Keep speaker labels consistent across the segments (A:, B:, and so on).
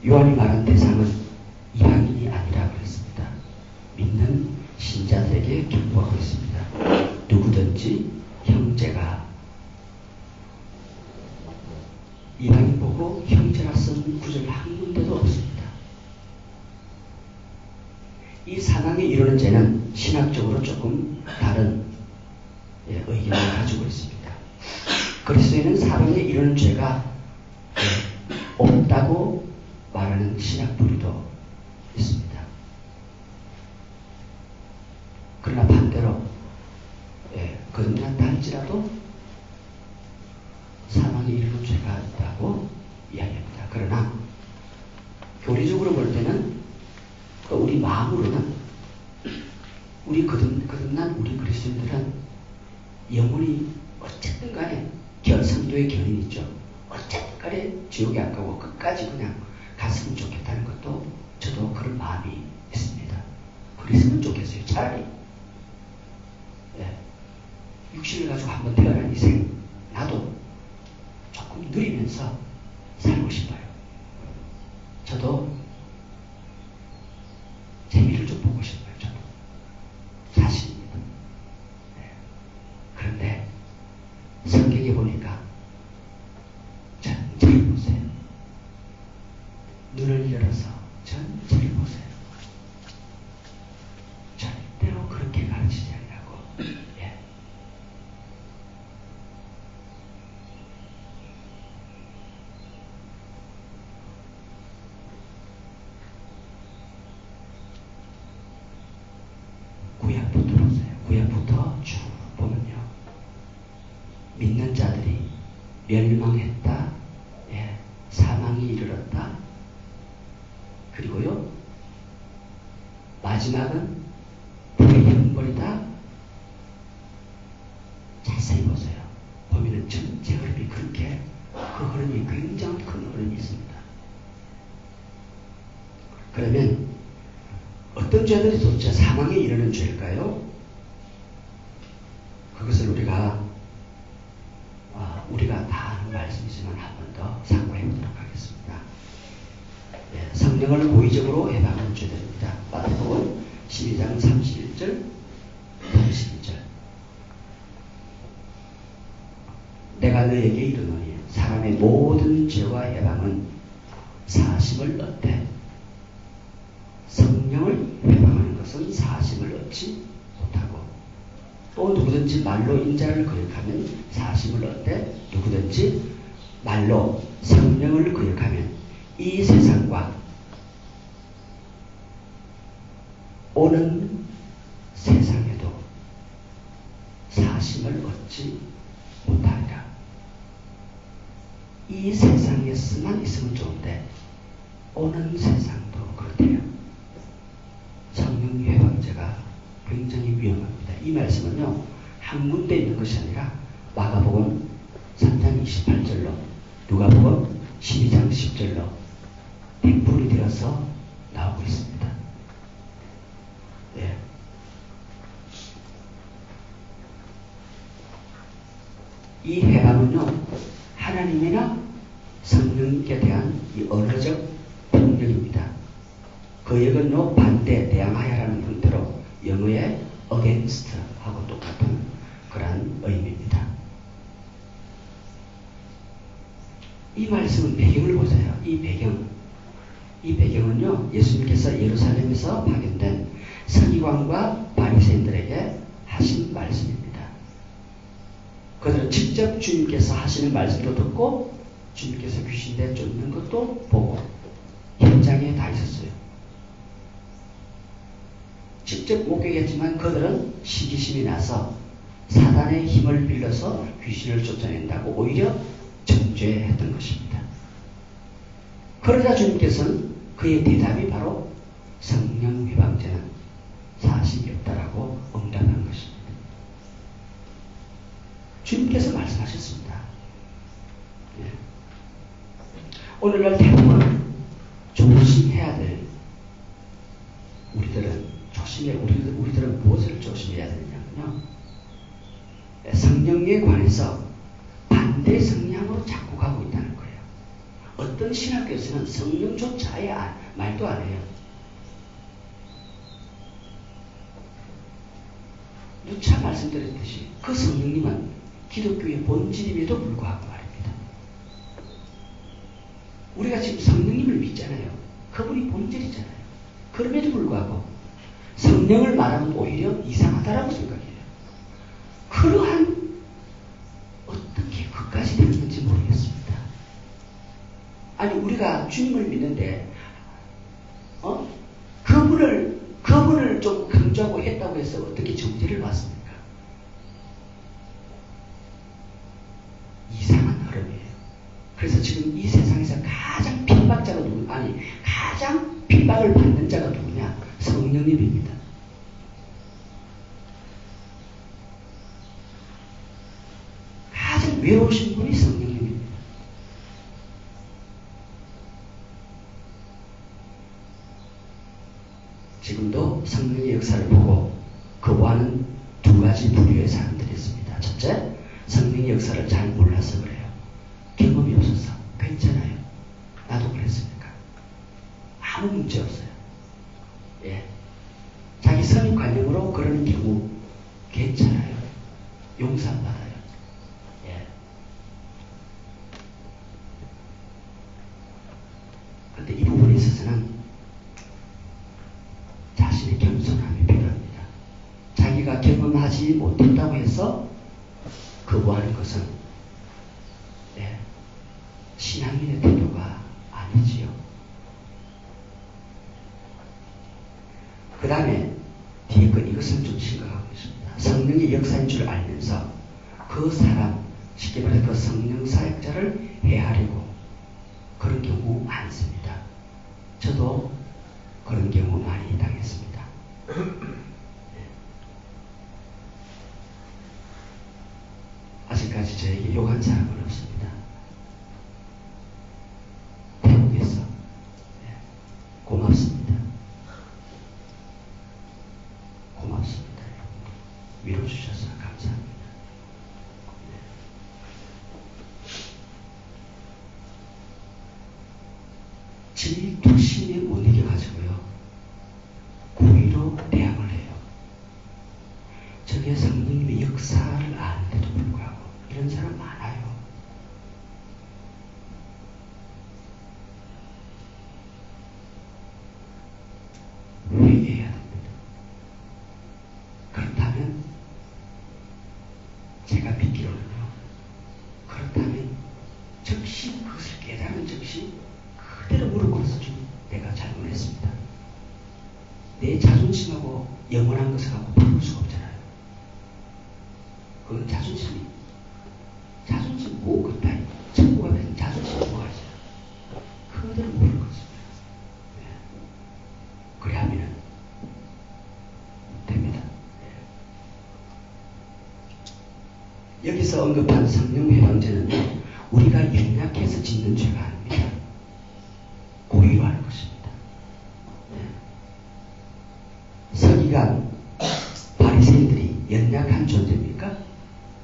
A: 요한이 말한 대상은 이방인이 아니라 그랬습니다. 믿는 신자들에게 경고하고 있습니다. 누구든지 형제가 이방인 보고 형제라 쓴 구절 한 군데도 없습니다. 이 사망에 이르는 죄는 신학적으로 조금 다른 의견을 가지고 있습니다. 그리스도인은 사망에 이르는 죄가 없다고 말하는 신학 부류도 있습니다. 그러나 반대로 거듭났다 할지라도 사망에 이르는 죄가 있다고 이야기합니다. 그러나 교리적으로 볼 때는 우리 마음으로는 우리 거듭난 우리 그리스도인들은 영원히 어쨌든 간에 결성도의 견인이 있죠. 어쨌든 간에 지옥에 안 가고 끝까지 그냥 갔으면 좋겠다는 것도 저도 그런 마음이 있습니다. 그랬으면 좋겠어요. 차라리 육신을 가지고 한번 태어난 인생 나도 조금 누리면서 살고 싶어요. 저도 재미를 좀 보고 싶어요. 저도 사실입니다. 그런데 성경에 보니까 전체를 보세요. 눈을 열어서 전체를 보세요. 절대로 그렇게 가르치지 않냐고. 구약부터 보세요. 구약부터 쭉 보면요. 믿는 자들이 멸망했다. 사망이 이르렀다. 그리고요. 마지막은 불의 형벌이다. 자세히 보세요. 보면은 전체 흐름이 그렇게 그 흐름이 굉장히 큰 흐름이 있습니다. 그러면 어떤 죄들이 도대체 사망에 이르는 죄일까요? 그것을 우리가 다 아는 말씀이지만 한 번 더 상고해 보도록 하겠습니다. 성령을 고의적으로 해방하는 죄들입니다. 마태복음 12장 31절, 32절. 내가 너에게 이르노니 사람의 모든 죄와 해방은 사심을 얻되 성령을 회방하는 것은 사심을 얻지 못하고 또 누구든지 말로 인자를 거역하면 사심을 얻되 누구든지 말로 성령을 거역하면 이 세상과 오는 세상에도 사심을 얻지 못하리라. 이 세상에서만 있으면 좋은데 오는 세상도 그렇대요. 성령 회방죄가 굉장히 위험합니다. 이 말씀은요, 한 군데 있는 것이 아니라 마가복음 3장 28절로 누가복음 12장 10절로 백불이 되어서 나오고 있습니다. 이 해방은요, 하나님이나 성령께 대한 이 언어적 명령입니다. 거역은요, 반대, 대항하여라는 형태로 영어의 against 하고 똑같은 그러한 의미입니다. 이 말씀은 배경을 보세요. 이 배경은요, 예수님께서 예루살렘에서 파견된 서기관과 바리새인들에게 하신 말씀입니다. 그들은 직접 주님께서 하시는 말씀도 듣고 주님께서 귀신에 쫓는 것도 보고 현장에 다 있었어요. 직접 목격했지만 그들은 시기심이 나서 사단의 힘을 빌려서 귀신을 쫓아낸다고 오히려 정죄했던 것입니다. 그러자 주님께서는 그의 대답이 바로 성령 회방죄는 사실이 없다라고 응답한 것입니다. 주님께서 말씀하셨습니다. 오늘날 대부분 조심해야 될 우리들은 무엇을 조심해야 되느냐면요. 성령에 관해서 반대 성향으로 자꾸 가고 있다는 거예요. 어떤 어떤 신학교에서는 성령조차 아예 말도 안 해요. 누차 말씀드렸듯이 그 성령님은 기독교의 본질임에도 불구하고 말입니다. 우리가 지금 성령님을 믿잖아요. 그분이 본질이잖아요. 그럼에도 불구하고 성령을 말하면 오히려 이상하다라고 생각해요. 그러한 어떻게 그까지 되는지 모르겠습니다. 아니 우리가 주님을 믿는데 그분을 좀 강조하고 했다고 해서 어떻게 정죄를 받습니까? 이상한 흐름이에요. 그래서 지금 이 세상에서 가장 핍박자가 가장 핍박을 받는 자가 누구냐? 성령님입니다. 가장 외로우신 분이 성령님입니다. 지금도 성령의 역사를 보고 거부하는 두 가지 부류의 사람들이 있습니다. 첫째, 성령의 역사를 잘 몰라서 그래요. 경험이 없어서 괜찮아요. 나도 그랬으니까. 아무 문제 없어요. 예. 자기 선입관념으로 그러는 경우 괜찮아요. 용서받아요. 예. 근데 이 부분에 있어서는 자신의 겸손함이 필요합니다. 자기가 경험하지 못했다고 해서 거부하는 것은 신앙인의 태도가 아니지요. 그 다음에 뒤에 건 이것은 좀 심각하고 있습니다. 성령의 역사인 줄 알면서 그 사람, 쉽게 말해서 그 성령 사역자를 해하려고 그런 경우 많습니다. 저도 그런 경우 많이 당했습니다. 아직까지 저에게 욕한 사람은 없습니다. 태국에서 고맙습니다. 고맙습니다. 위로 주셔서 감사합니다. 질투심에 못 이겨가지고요. 고의로 대항을 해요. 저게 성령님의 역사를 아는데도 불구하고 이런 사람 많아요. 회개해야 됩니다. 그렇다면 제가 믿기로는요. 그렇다면 즉시 그것을 깨달은 즉시 그대로 무릎 꿇어서 좀 내가 잘못했습니다. 내 자존심하고 영원한 것을 하고 바꿀 수가 없잖아요. 그건 자존심 뭐 그따위 천국에 가서 자존심이 뭐가 있어요. 그대로 무릎 꿇습니다. 그래 하면은 됩니다. 여기서 언급한 성령회방죄는 우리가 연약해서 짓는 죄가 아닙니다. 고의로 하는 것입니다. 서기관, 바리새인들이 연약한 존재입니까?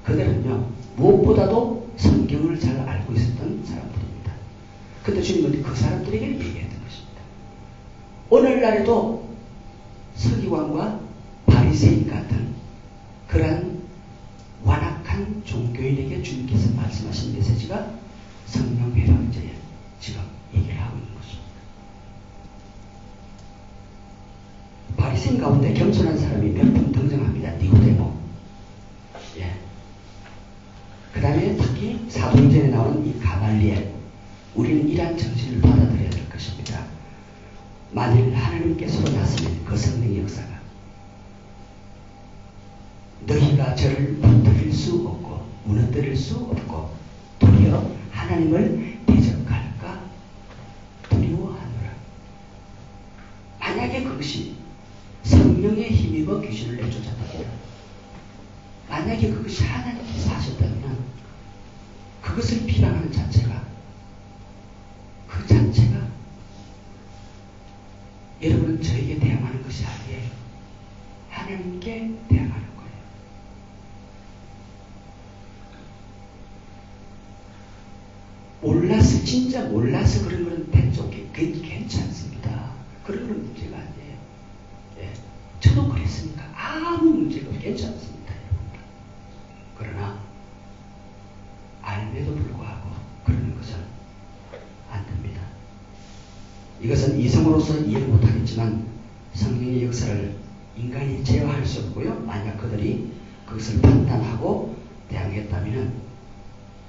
A: 그들은요 무엇보다도 성경을 잘 알고 있었던 사람들입니다. 근데 주님은 그 사람들에게 얘기했던 것입니다. 오늘날에도 서기관과 바리새인 같은 그러한 완악한 종교인에게 주님께서 말씀하신 메시지가 성령회방죄에 지금 얘기를 하고 있는 것입니다. 바리새인 가운데 겸손한 사람이 몇 분 등장합니다. 니고데모. 그 다음에 특히 사도행전에 나오는 이 가말리엘. 우리는 이러한 정신을 받아들여야 될 것입니다. 만일 하나님께서로 나서는 그 성령의 역사가 너희가 저를 붙들릴 수 없고 무너뜨릴 수 없고 도리어 하나님을 대적할까 두려워하노라. 만약에 그것이 성령의 힘입어 귀신을 내쫓았다면, 만약에 그것이 하나님께서 하셨다면 그것을 비방하는 자체가 여러분은 저에게 대항하는 것이 아니에요. 하나님께 대항하는 거예요. 몰랐을 진짜 몰라서 그런 거는 대쪽이 괜찮습니다. 그런 건 문제가 아니에요. 예. 저도 그랬으니까 아무 문제가 괜찮습니다. 그러나 알매도 불구하고 그러는 것은 안 됩니다. 이것은 이성으로서 이해 못하겠지만 성령의 역사를 인간이 제어할 수 없고요. 만약 그들이 그것을 판단하고 대항했다면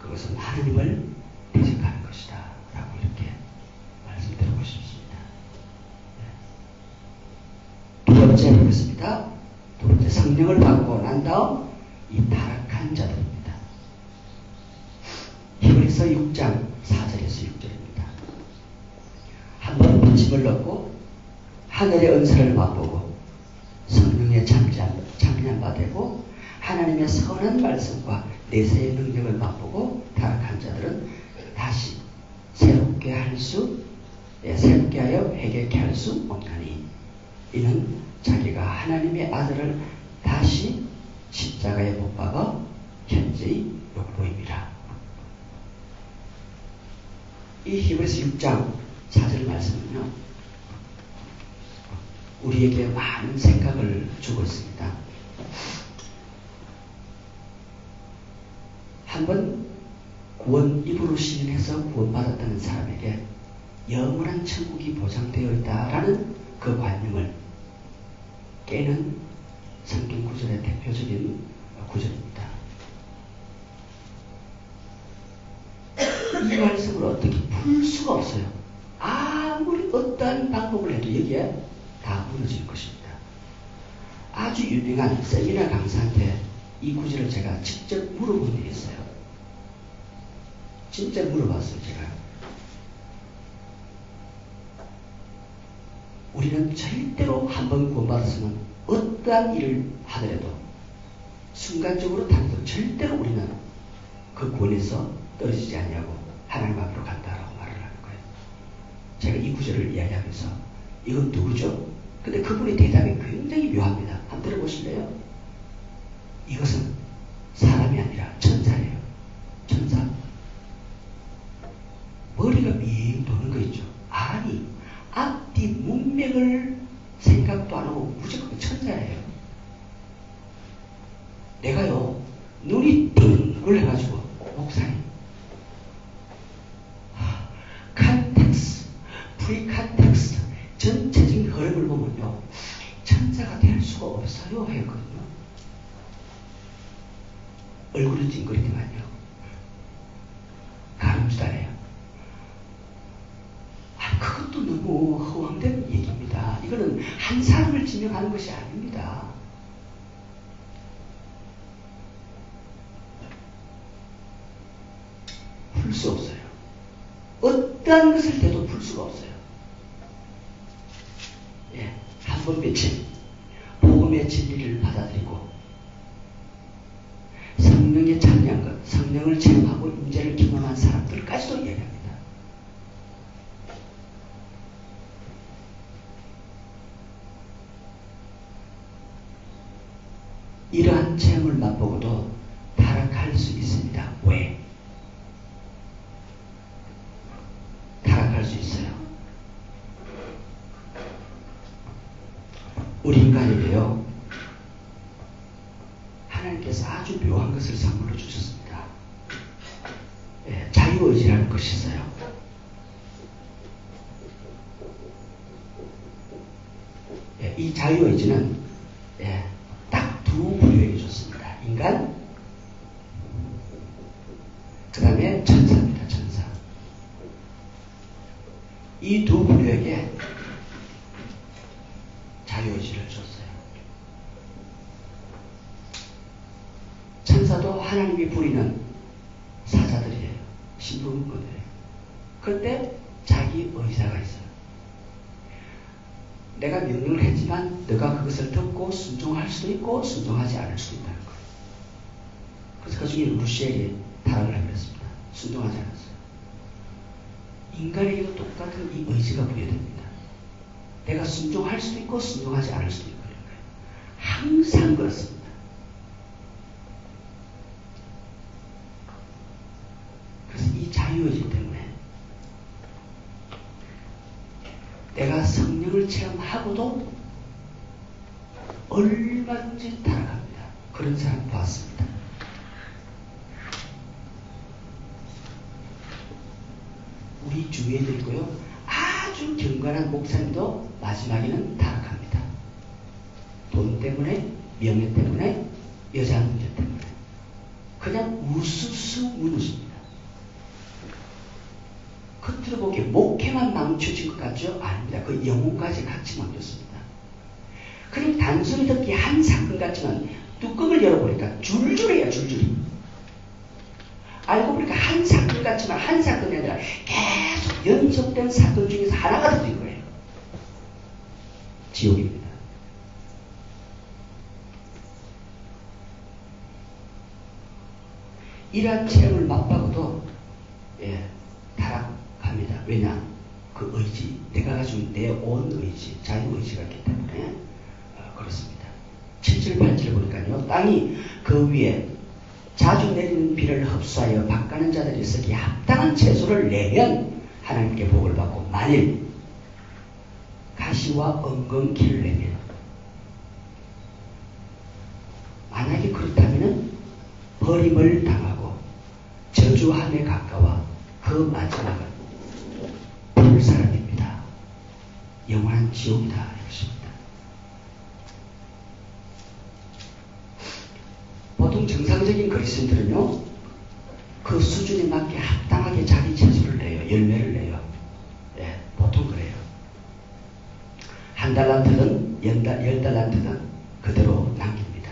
A: 그것은 하느님을 대적하는 것이다 라고 이렇게 말씀드리고 싶습니다. 두 번째 보겠습니다. 두 번째, 성령을 받고 난 다음 이 타락한 자들입니다. 히브리서 6장 4절에서 6절입니다. 한번 부침을 넣고 하늘의 은사를 맛보고 성령의 참여한 되고 하나님의 선한 말씀과 내세의 능력을 맛보고 타락한 자들은 다시 새롭게 하여 회개케 할 수 없나니 이는 자기가 하나님의 아들을 다시 십자가에 못 박아 현재의 욕보입니다. 이 히브리서 6장 4절 말씀은요, 우리에게 많은 생각을 주고 있습니다. 한번 구원 입으로 시인해서 구원받았다는 사람에게 영원한 천국이 보장되어 있다라는 그 관념을 깨는 성경 구절의 대표적인 구절입니다. 이 말씀을 어떻게 풀 수가 없어요. 아무리 어떠한 방법을 해도 여기에 다 무너질 것입니다. 아주 유명한 세미나 강사한테 이 구절을 제가 직접 물어본 적이 있어요. 진짜 물어봤어요, 제가. 우리는 절대로 한번 구원받았으면 어떠한 일을 하더라도 순간적으로 당해도 절대로 우리는 그 구원에서 떨어지지 않냐고 하나님 앞으로 간다라고 말을 하는 거예요. 제가 이 구절을 이야기하면서 이건 누구죠? 근데 그분의 대답이 굉장히 묘합니다. 한번 들어보실래요? 이것은 사람이 아니라 천사예요. 천사. 머리가 밍 도는 거 있죠. 아니, 앞뒤 문맥을 생각도 안 하고 무조건 천사예요. 내가요, 눈이 띵글해가지고 목사님, 컨텍스트, 프리컨텍스트 전체적인 흐름을 보면요, 천사가 될 수가 없어요 했거든요. 얼굴은 찡그리더만요. 가늠주다래요. 그것도 너무 허황된 얘기입니다. 이거는 한 사람을 지명하는 것이 아닙니다. 풀 수 없어요. 어떠한 것을 대도 풀 수가 없어요. 예, 한 번 며칠 복음의 진리를 받아들이고 성령에 참여한 것, 성령을 체험하고 임재를 경험한 사람들까지도 얘기합니다. 이러한 체험을 맛보고도 타락할 수 있습니다. 왜? 타락할 수 있어요. 우리 인간에게요, 하나님께서 아주 묘한 것을 선물로 주셨습니다. 예, 자유의지라는 것이 있어요. 예, 이 자유의지는 딱 두 부류에게 좋습니다. 인간, 그 다음에 천사입니다. 천사. 이 두 부류에게 자유의지를 줬어요. 천사도 하나님이 부리는 사자들이에요. 신부분들이에요. 그런데 자기 의사가 있어요. 내가 명령을 했지만 너가 그것을 듣고 순종할 수도 있고 순종하지 않을 수도 있다는 거예요. 그래서 그 중에 루시엘이 타락을 해버렸습니다. 순종하지 않았어요. 인간에게도 똑같은 이 의지가 부여됩니다. 내가 순종할 수도 있고 순종하지 않을 수도 있고 이런 거예요. 항상 그렇습니다. 그래서 이 자유의지 때문에 내가 성령을 체험하고도 얼마든지 타락합니다. 그런 사람 봤습니다. 우리 주위에도 있고요. 아주 경건한 목사님도 마지막에는 타락합니다. 돈 때문에, 명예 때문에, 여자 문제 때문에. 그냥 우수수 무너집니다. 겉으로 보기에 목회만 망쳐진 것 같죠? 아닙니다. 그 영혼까지 같이 망쳤습니다. 그냥 단순히 듣기 한 사건 같지만 뚜껑을 열어보니까 줄줄이에요. 줄줄이. 알고 보니까 한 사건 같지만 한 사건이 아니라 계속 연속된 사건 중에서 하나가 터진 거예요. 지옥입니다. 이러한 체험을 맛봐고도 타락합니다. 왜냐? 그 의지, 내가 가지고 있는 내 온 의지, 자유의지가 있기 때문에 그렇습니다. 7절 8절 보니까요. 땅이 그 위에 자주 내리는 비를 흡수하여 밭가는 자들이 쓰기에 합당한 채소를 내면 하나님께 복을 받고, 만일 가시와 엉겅퀴를 내면, 만약에 그렇다면 버림을 당하고 저주함에 가까워 그 마지막은 불사람입니다. 영원한 지옥이다 이것입니다. 보통 정상적인 그리스도인들은요, 그 수준에 맞게 합당하게 자기 채소를 내요. 열매를 내요. 예, 보통 그래요. 한 달란트든 10달란트든 그대로 남깁니다.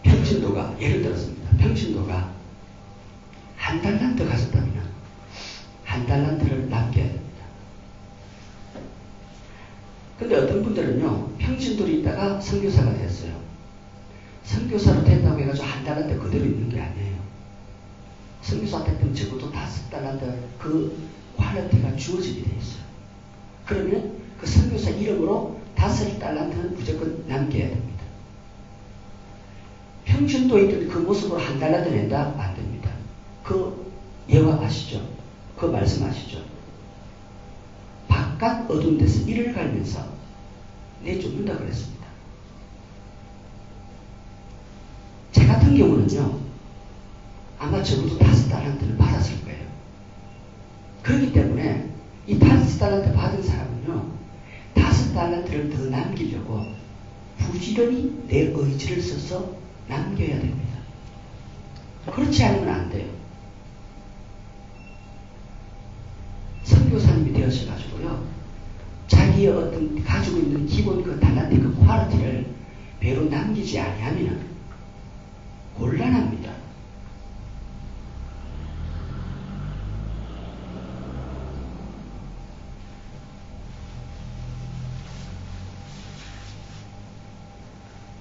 A: 평신도가, 예를 들었습니다. 평신도가 한 달란트 가졌다면 한 달란트를 남겨야 됩니다. 근데 어떤 분들은요, 평신도로 있다가 선교사가 됐어요. 선교사로 된다고 해가지고 한 달란트 그대로 있는 게 아니에요. 선교사 됐으면 적어도 5달란트 그 퀄리티가 주어지게 돼 있어요. 그러면 그 선교사 이름으로 5달란트는 무조건 남겨야 됩니다. 평신도에 있던 그 모습으로 한 달란트 낸다? 안 됩니다. 그 예화 아시죠? 그 말씀 아시죠? 바깥 어두운 데서 이를 갈면서 내쫓는다 그랬습니다. 제 같은 경우는요, 아마 적어도 5달란트를 받았을 거예요. 그렇기 때문에 이 5달란트 받은 사람은요, 5달란트를 더 남기려고 부지런히 내 의지를 써서 남겨야 됩니다. 그렇지 않으면 안 돼요. 선교사님이 되어셔가지고요, 자기의 어떤 가지고 있는 기본 그 달란트 그 퀄리티를 배로 남기지 아니하면 곤란합니다.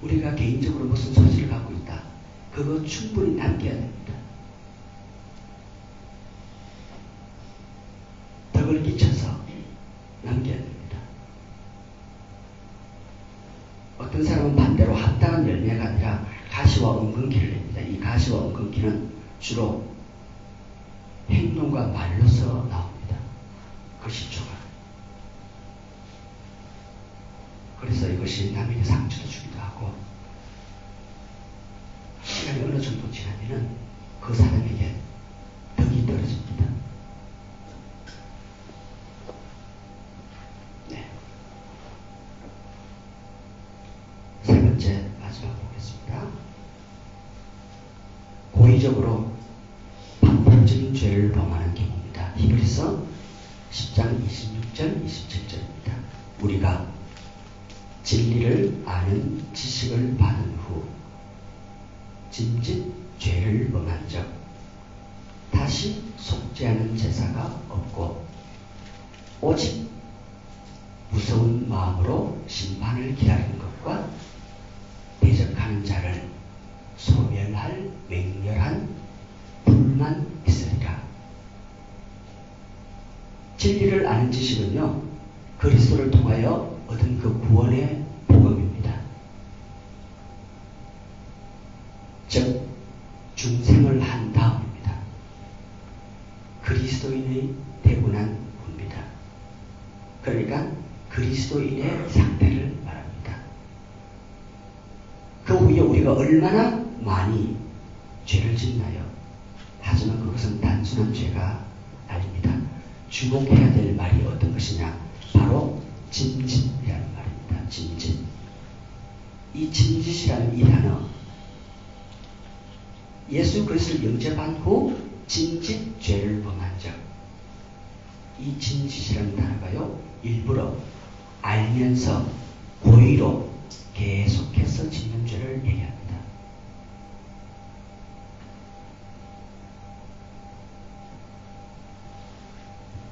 A: 우리가 개인적으로 무슨 소질을 갖고 있다, 그거 충분히 남겨야 됩니다. 덕을 끼쳐서 남겨야 됩니다. 어떤 사람은 반대로 합당한 열매가 아니라 가시와 엉겅퀴를 냅니다. 이 가시와 엉겅퀴는 주로 행동과 말로서 나옵니다. 그 시초가. 그래서 이것이 남에게 상처도 주기도 하고, 시간이 어느 정도 지나면은 그 사람에게 덕이 떨어집니다. 네. 세 번째, 마지막 보겠습니다. 고의적으로 반복적인 죄를 범하는 경우입니다. 히브리서 10장 26절, 27절입니다. 우리가 진리를 아는 지식을 받은 후 짐짓 죄를 범한 적 다시 속죄하는 제사가 없고 오직 무서운 마음으로 심판을 기다리는 것과 대적하는 자를 소멸할 맹렬한 불만 있으리라. 진리를 아는 지식은요, 그리스도를 통하여 얻은 그 구원의 복음입니다. 즉 중생을 한 다음입니다. 그리스도인의 대분한 후입니다. 그러니까 그리스도인의 상태를 말합니다. 그 후에 우리가 얼마나 많이 죄를 짓나요? 하지만 그것은 단순한 죄가 아닙니다. 주목해야 될 말이 어떤 것이냐? 바로 짐짓이라는 말입니다. 짐짓. 이 짐짓이라는 이 단어, 예수 그리스도를 영접한 후 짐짓 죄를 범한 적, 이 짐짓이라는 단어가요, 일부러 알면서 고의로 계속해서 짓는 죄를 얘기합니다.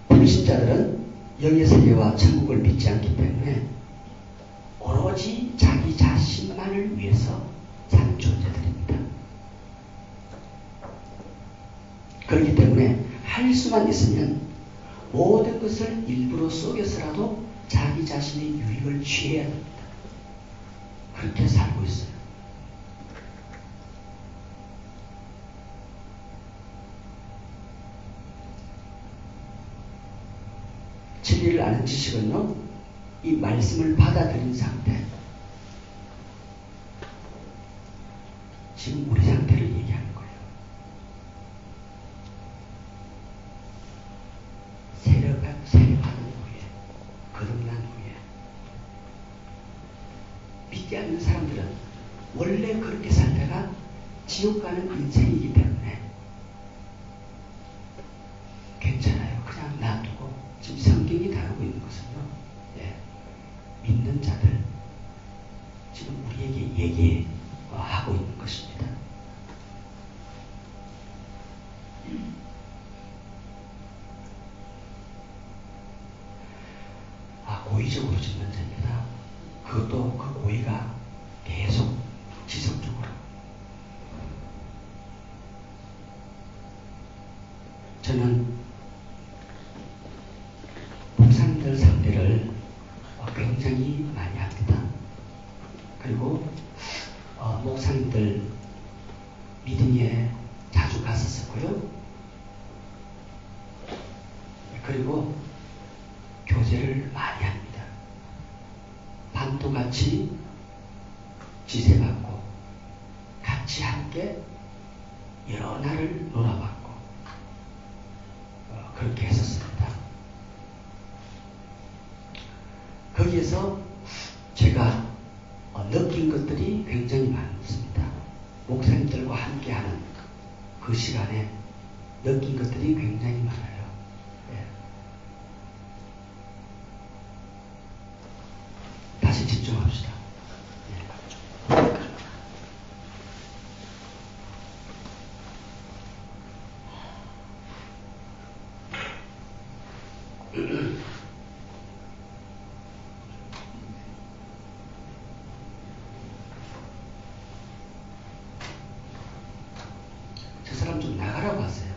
A: 불신자들은 영의 세계와 천국을 믿지 않기 때문에 오로지 자기 자신만을 위해서 사는 존재들입니다. 그렇기 때문에 할 수만 있으면 모든 것을 일부러 속여서라도 자기 자신의 유익을 취해야 됩니다. 그렇게 살고 있어요. 진리를 아는 지식은요, 이 말씀을 받아들인 상태, 지금 우리 상태를 얘기하는 거예요. 세례받은 후에, 거듭난 후에 믿지 않는 사람들은 원래 그렇게 살다가 지옥 가는 인생이기 때문에 괜찮아요. 그냥 놔두고, 지금 성경이 다루고 있는 것은요, 믿는 자들, 지금 우리에게 얘기하고 있는 것입니다. 고의적으로 짓는 죄입니다. 그것도 그 고의가 계속 지속적으로. 저는 목사님들 상대를 굉장히 많이 합니다. 그리고 목사님들 미팅에 자주 갔었고요. 그리고 교제를 많이 합니다. 밤도 같이 지새받고 같이 함께 여러 날을 놀아봤고 그렇게 했었습니다. 거기에서 제가 느낀 것들이 굉장히 많습니다. 목사님들과 함께하는 그 시간에 느낀 것들이 굉장히 많아요. 다시 집중합시다. 저 사람 좀 나가라고 하세요.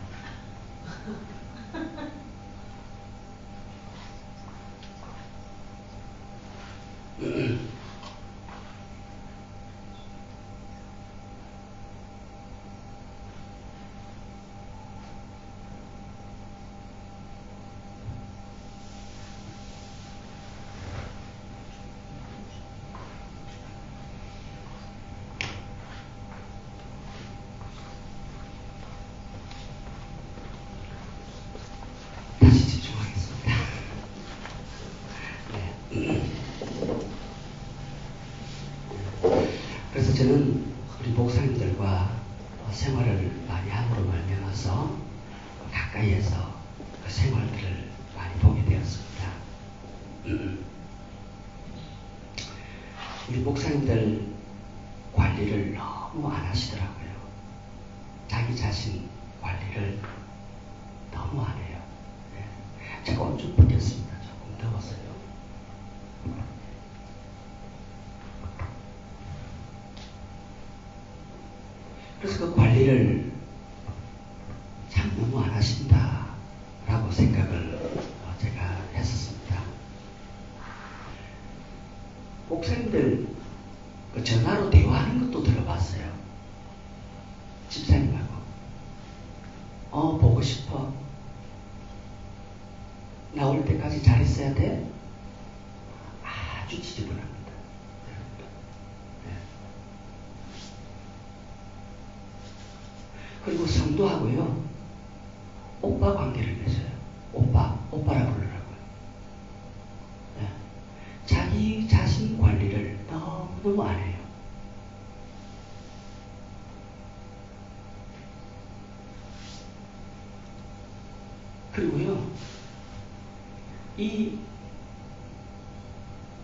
A: 다시 집중하겠습니다. 그래서 저는 우리 목사님들과 생활을 많이 함으로 말미암아서 가까이에서 그 생활들을 많이 보게 되었습니다. 우리 목사님들 관리를 너무 안 하시더라고요. 자기 자신 관리를 너무 안 해요. 제가 오늘 좀 바뀌었습니다. 조금 더웠어요. 그래서 그 관리를 참 너무 안 하신다라고 생각을 제가 했었습니다. 목사님들 그 전화로 대화하는 것도 들어봤어요. 집사님하고 보고 싶어. 나올 때까지 잘했어야 돼? 아주 지저분합니다. 네. 그리고 성도하고요, 오빠 관계를 맺어요. 오빠라 부르라고요. 네. 자기 자신 관리를 너무너무 안 해요. 그리고요,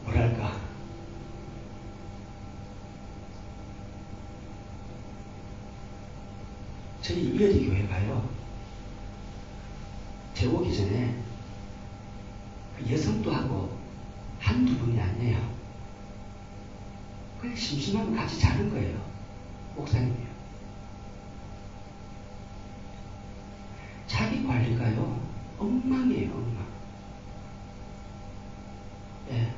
A: 뭐랄까, 저희 이어지 교회가요, 제 오기 전에 여성도 하고 한두 분이 아니에요. 그냥 심심하면 같이 자는 거예요. 목사님이요. 자기 관리가요, 엉망이에요, 엉망. 예.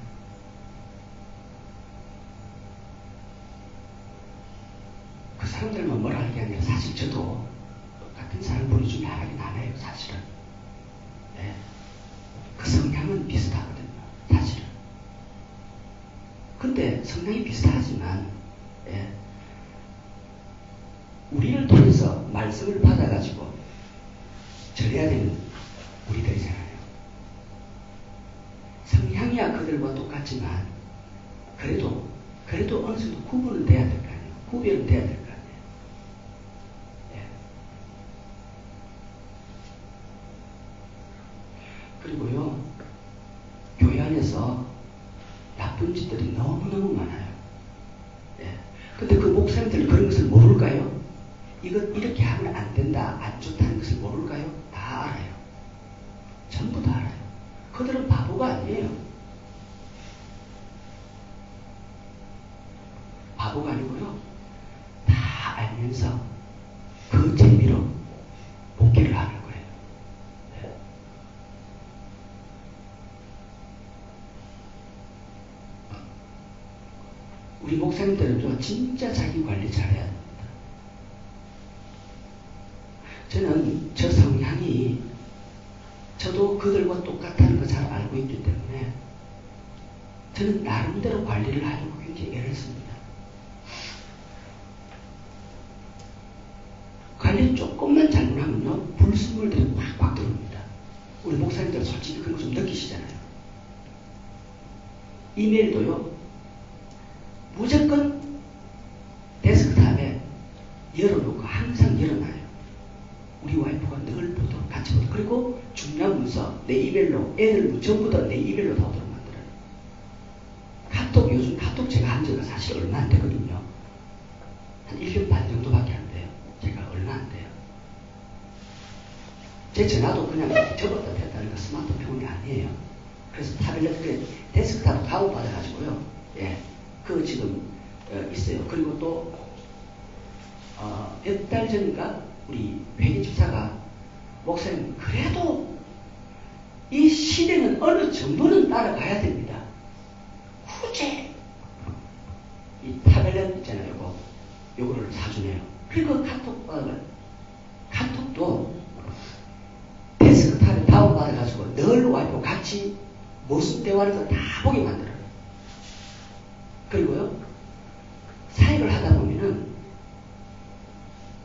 A: 그 사람들만 뭐라 할 게 아니라 사실 저도 같은 사람 보여주면 하긴 안 해요, 사실은. 예. 그 성향은 비슷하거든요, 사실은. 근데 성향이 비슷하지만, 예. 우리를 통해서 말씀을 받아가지고 전해야 되는 우리들이잖아요. 성향이야 그들과 똑같지만 그래도 어느 정도 구분은 돼야 될 거 아니에요. 구별은 돼야 될 거 아니에요. 예. 그리고요, 교회 안에서 나쁜 짓들이 너무너무 많아요. 예. 근데 그 목사님들 그런 것을 모를까요? 이렇게 하면 안 된다, 안 좋다는 것을 모를까요? 다 알아요. 전부 다 알아요. 그들은 바보가 아니에요. 바보가 아니고요, 다 알면서 그 재미로 목회를 하는 거예요. 네. 우리 목사님들은요, 진짜 자기 관리 잘해야 됩니다. 저는 저 성향이 저도 그들과 똑같다는 거 잘 알고 있기 때문에 저는 나름대로 관리를 하려고 굉장히 애를 씁니다. 관리 조금만 잘못하면요, 불순물들이 꽉꽉 들어옵니다. 우리 목사님들은 솔직히 그런 거 좀 느끼시잖아요. 이메일도요, 무조건 데스크탑에 열어놓고 항상 열어놔요. 우리 와이프가 늘 보도록 같이 보도록. 그리고 중요한 문서 내 이메일로, 애들 전부 다 내 이메일로 다 오도록 만들어요. 카톡, 요즘 카톡 제가 한 지가 사실 얼마 안 되거든요. 한 1년 반 정도밖에 안 돼요. 제가 얼마 안 돼요. 제 전화도 그냥 접었다 폈다는 거 스마트폰이 아니에요. 그래서 타블렛, 데스크탑 다운받아가지고요. 예. 그거 지금 있어요. 그리고 또, 몇 달 전인가? 우리 회계 집사가, 목사님, 그래도 이 시대는 어느 정도는 따라가야 됩니다. 굳이 이 타블렛 있잖아요. 요거를 사주네요. 그리고 카톡도 데스크탑에 다운받아가지고 늘 와이프 같이 무슨 대화를 다 보게 만들어요. 그리고요, 사역을 하다 보면은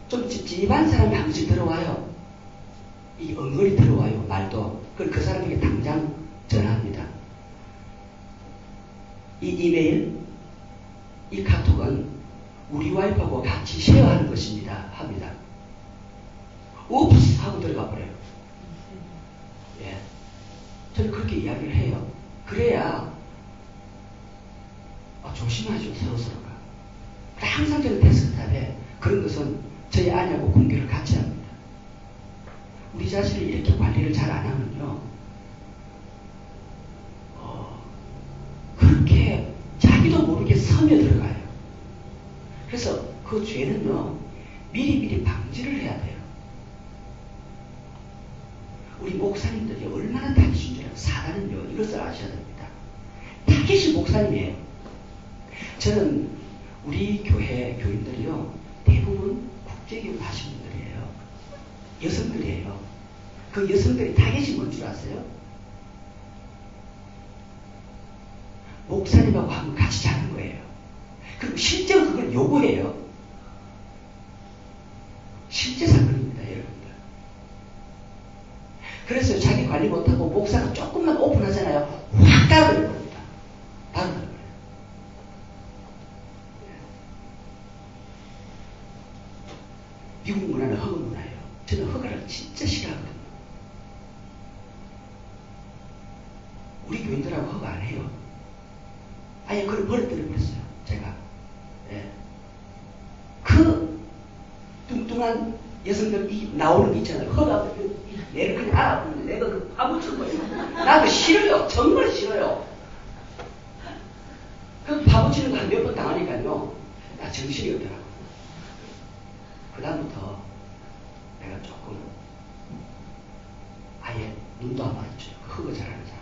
A: 좀 찝찝한 사람이 한 번씩 들어와요. 이 엉거리 들어와요, 말도. 그걸 그 사람에게 당장 전화합니다. 이 이메일, 이 카톡은 우리 와이프하고 같이 쉐어하는 것입니다. 합니다. 옵스! 하고 들어가 버려요. 예. 저는 그렇게 이야기를 해요. 그래야, 조심하죠, 서로서로가. 항상 저는 데스크탑에 그런 것은 저희 아내하고 공개를 같이 합니다. 우리 자신을 이렇게 관리를 잘 안 하면요, 그렇게 자기도 모르게 스며들어가요. 그래서 그 죄는요, 미리미리 방지를 해야 돼요. 우리 목사님들이 얼마나 타깃인 줄 알아요. 사단은요, 이것을 아셔야 됩니다. 타깃이 목사님이에요. 저는 우리 교회 교인들이요, 대부분 국제교육 하신 분들이에요. 여성들이에요. 그 여성들이 타깃이 뭔 줄 아세요? 목사님하고 한번 같이 자는 거예요. 그리고 실제로 그걸 요구해요. 실제 사건입니다, 여러분들. 그래서 자기 관리 못하고 목사가 조금만 오픈하잖아요. 확 달아버릴 겁니다. 바로 달아버려요. 미국 문화는 허가 문화예요. 저는 허가를 진짜 싫어하거든요. 우리 교인들하고 허가 안 해요. 아예 그걸 버려뜨려 버렸어요. 제가. 예. 그 뚱뚱한 여성들 나오는 게 있잖아요. 허가 얘를 그냥 알아보면 내가 그 파묻힌 거예요. 나도 싫어요. 정말 싫어요. 그 파묻히는 거 한 몇 번 당하니까요. 나 정신이 없더라고. 그 다음부터 내가 조금 아예 눈도 안 마주쳐요. 그 흑어 잘하는 사람.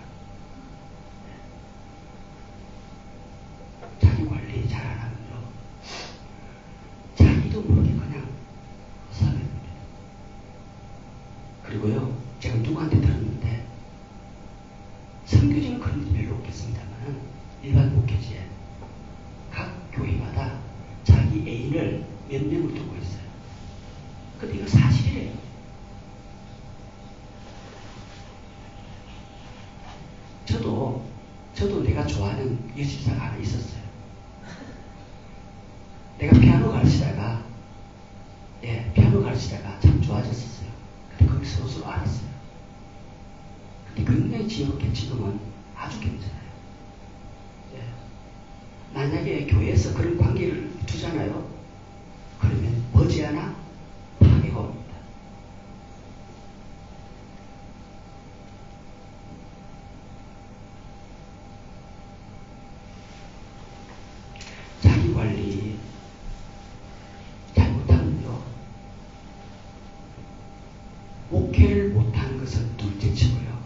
A: 자기 관리 잘 안 하면요. 자기도 모르게 그냥 사는 겁니다. 그리고요, 제가 누구한테 들었는데, 선교지는 그런 일이 별로 없겠습니다만, 일반 목회지에 각 교회마다 자기 애인을 몇 명을 두고 있어요. 근데 이거 사실이래요. 저도 내가 좋아하는 여집사가 하나 있었어요. 내가 피아노 가르치다가 참 좋아졌었어요. 근데 거기서 서로 알았어요. 근데 굉장히 지역에 지금은 아주 괜찮아요. 예. 만약에 교회에서 그런 관계를 두잖아요. 그러면 머지않아 파괴가 옵니다. 자기 관리 잘못하면요. 목회를 못하는 것은 둘째치고요.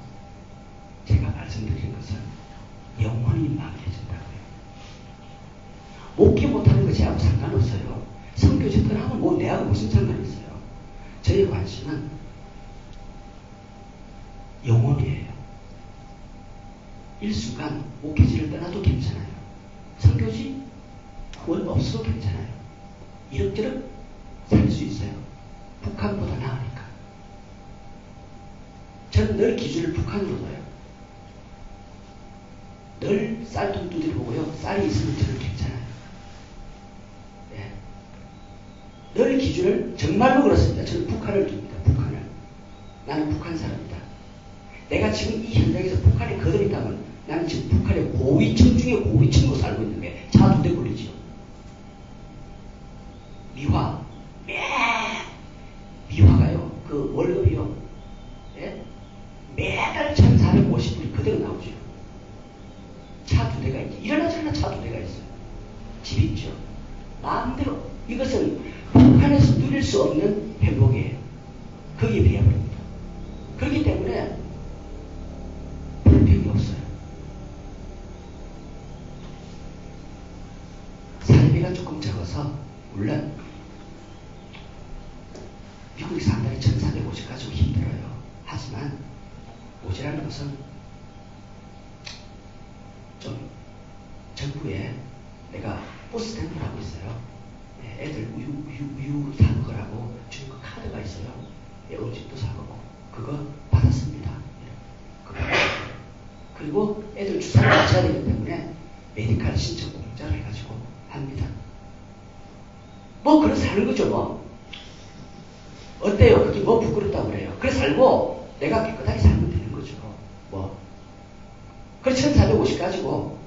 A: 제가 말씀드린 것은 영혼이 망해진다고요. 목회 못하는 것이 아무 상관없어요. 선교지 떠나면 뭐 내하고 무슨 상관이 있어요. 저의 관심은 영혼이에요. 일순간 목회지를 떠나도 괜찮아요. 선교지 원 없어도 괜찮아요. 이럭저럭 살 수 있어요. 북한보다 나으니까. 저는 늘 기준을 북한으로 둬요. 늘 쌀통 두드려 보고요. 쌀이 있으면 저는 괜찮아요. 예. 늘 기준을 정말로 그렇습니다. 저는 북한을 둡니다. 북한을. 나는 북한 사람이다. 내가 지금 이 현장에서 북한에 거듭 있다면 나는 지금 북한의 고위층 중에 고위층으로 살고 있는데 차 두 대 굴리죠. 미화가요. 그 월급이요. 예? 매달 1,450불이 그대로 나오죠. 차 두 대가 있죠. 일어나자마자 차 두 대가 있어요. 집 있죠. 마음대로. 이것은 북한에서 누릴 수 없는 행복이에요. 거기에 비해버립니다. 그렇기 때문에 불평이 없어요. 살비가 조금 적어서 물론 미국에 산다니 1,450 가지고 힘들어요. 하지만 오지라는 것은 좀 정부에 내가 버스 스탬프를 하고 있어요. 애들 우유 사먹으라고 주는 그 카드가 있어요. 음식도 사먹고 그거 받았습니다. 그리고 애들 주사를 맞춰야 되기 때문에 메디칼 신청 공짜로 해가지고 합니다. 뭐 그래 사는 거죠 뭐. 어때요? 그게 뭐 부끄럽다고 그래요. 그래 살고 내가 깨끗하게 살면 되는 거죠. 뭐. 그래 1,450 가지고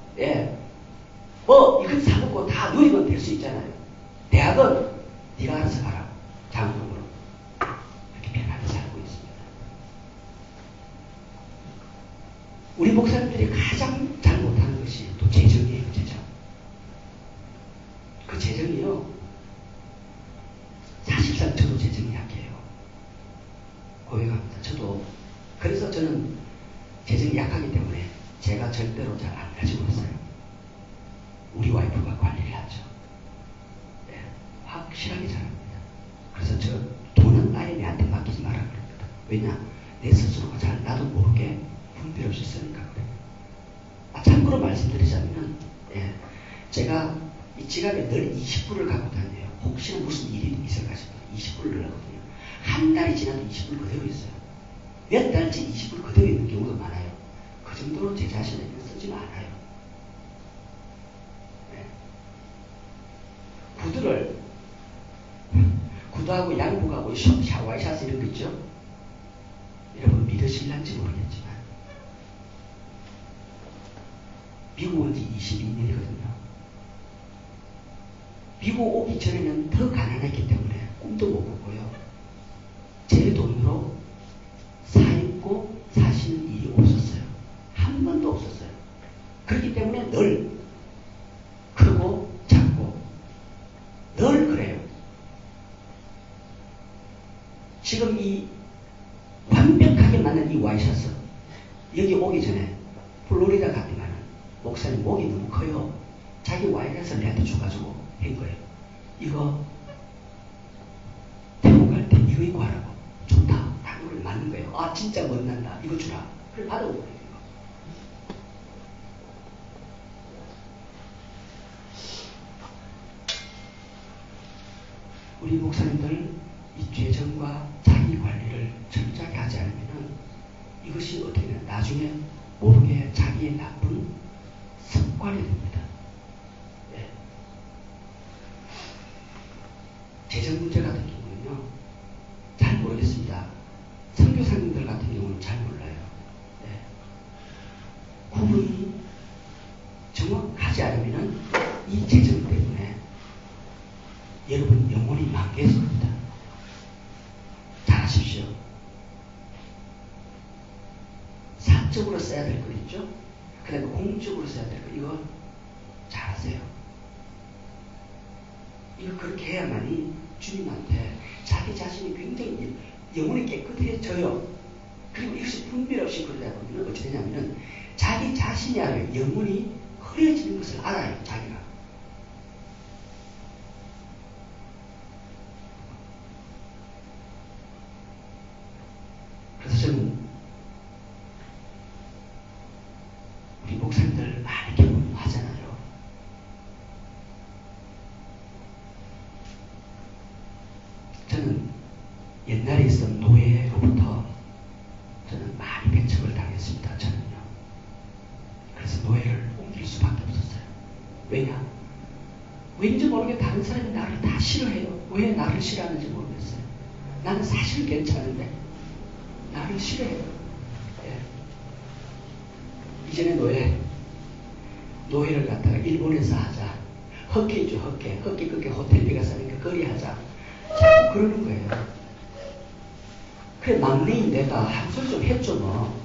A: 뭐 이거 사먹고 다 누리면 될 수 있잖아요. 대학은 네가 알아서 가라. 장학금으로. 그렇게 편하게 살고 있습니다. 우리 목사님들이 가장 잘 못하는 것이 또 재정이에요. 재정. 그 재정이요. 사실상 저도 재정이 약해요. 고백합니다. 저도. 그래서 저는 재정이 약하기 때문에 제가 절대로 잘 안 가지고 있어요. 우리 와이프가 관리를 하죠. 네, 확실하게 잘합니다. 그래서 저 돈은 아예 내한테 맡기지 마라 그럽니다. 왜냐? 내 스스로가 잘 나도 모르게 분별 없이 쓰니까 그래요. 참고로 말씀드리자면, 제가 이 지갑에 늘 20불을 갖고 다녀요. 혹시나 무슨 일이 있어가지고 20불을 넣거든요. 한 달이 지나도 20불 그대로 있어요. 몇 달째 20불 그대로 있는 경우도 많아요. 그 정도로 제 자신에게 쓰지는 않아요. 구두하고 양복하고 와이셔츠 이런 거 있죠? 여러분 믿으실란지 모르겠지만 미국 온 지 22년이거든요. 미국 오기 전에는 더 가난했기 때문에 꿈도 못 꾸고요. 제 돈으로 사입고 사시는 일이 없었어요. 한 번도 없었어요. 그렇기 때문에 늘 크고 작고 늘 그래요. 지금 이 완벽하게 맞는 이 와이셔츠 여기 오기 전에 플로리다 갔더니만 목사님 목이 너무 커요. 자기 와이셔츠를 내한테 줘가지고 한 거예요. 이거 태국 갈 때 이거 입고 하라고. 좋다. 딱 이걸 맞는 거예요. 아 진짜 멋난다. 이거 주라. 그래 받아온 거예요. 우리 목사님들 이 죄정과 자기 관리를 철저하게 하지 않으면 이것이 어떻게 되나 나중에 모르게 자기의 나쁜 습관이 됩니다. 네. 재정 문제 같은 경우는요 잘 모르겠습니다. 선교사님들 같은 경우는 잘 몰라요. 네. 구분이 정확하지 않으면 이 재정 때문에 여러분 영혼이 망개해서 겁니다. 잘하십시오. 사적으로 써야 될 거 있죠? 그 다음에 공적으로 써야 될 거 이거 잘하세요. 이거 그렇게 해야만이 주님한테 자기 자신이 굉장히 영혼이 깨끗해져요. 그리고 이것이 분별 없이 그러다 보면 어찌 되냐면은 자기 자신이 알아요. 영혼이 흐려지는 것을 알아요. 자기가. 그래서 저는 우리 목사님들 많이 경험하잖아요. 저는 옛날에 있었던 노예로부터 저는 많이 배척을 당했습니다. 저는요. 그래서 노예를 옮길 수밖에 없었어요. 왜냐? 왠지 모르게 다른 사람이 나를 다 싫어해요. 왜 나를 싫어하는지 모르겠어요. 나는 사실 괜찮은데 나를 싫어해요. 예. 이전에 노예를 갖다가 일본에서 하자. 헛개 있죠, 헛개. 헛개 끝에 호텔비가 사니까 거리 하자. 자꾸 그러는 거예요. 그래, 막내인 내가 한 소리 좀 했죠, 뭐.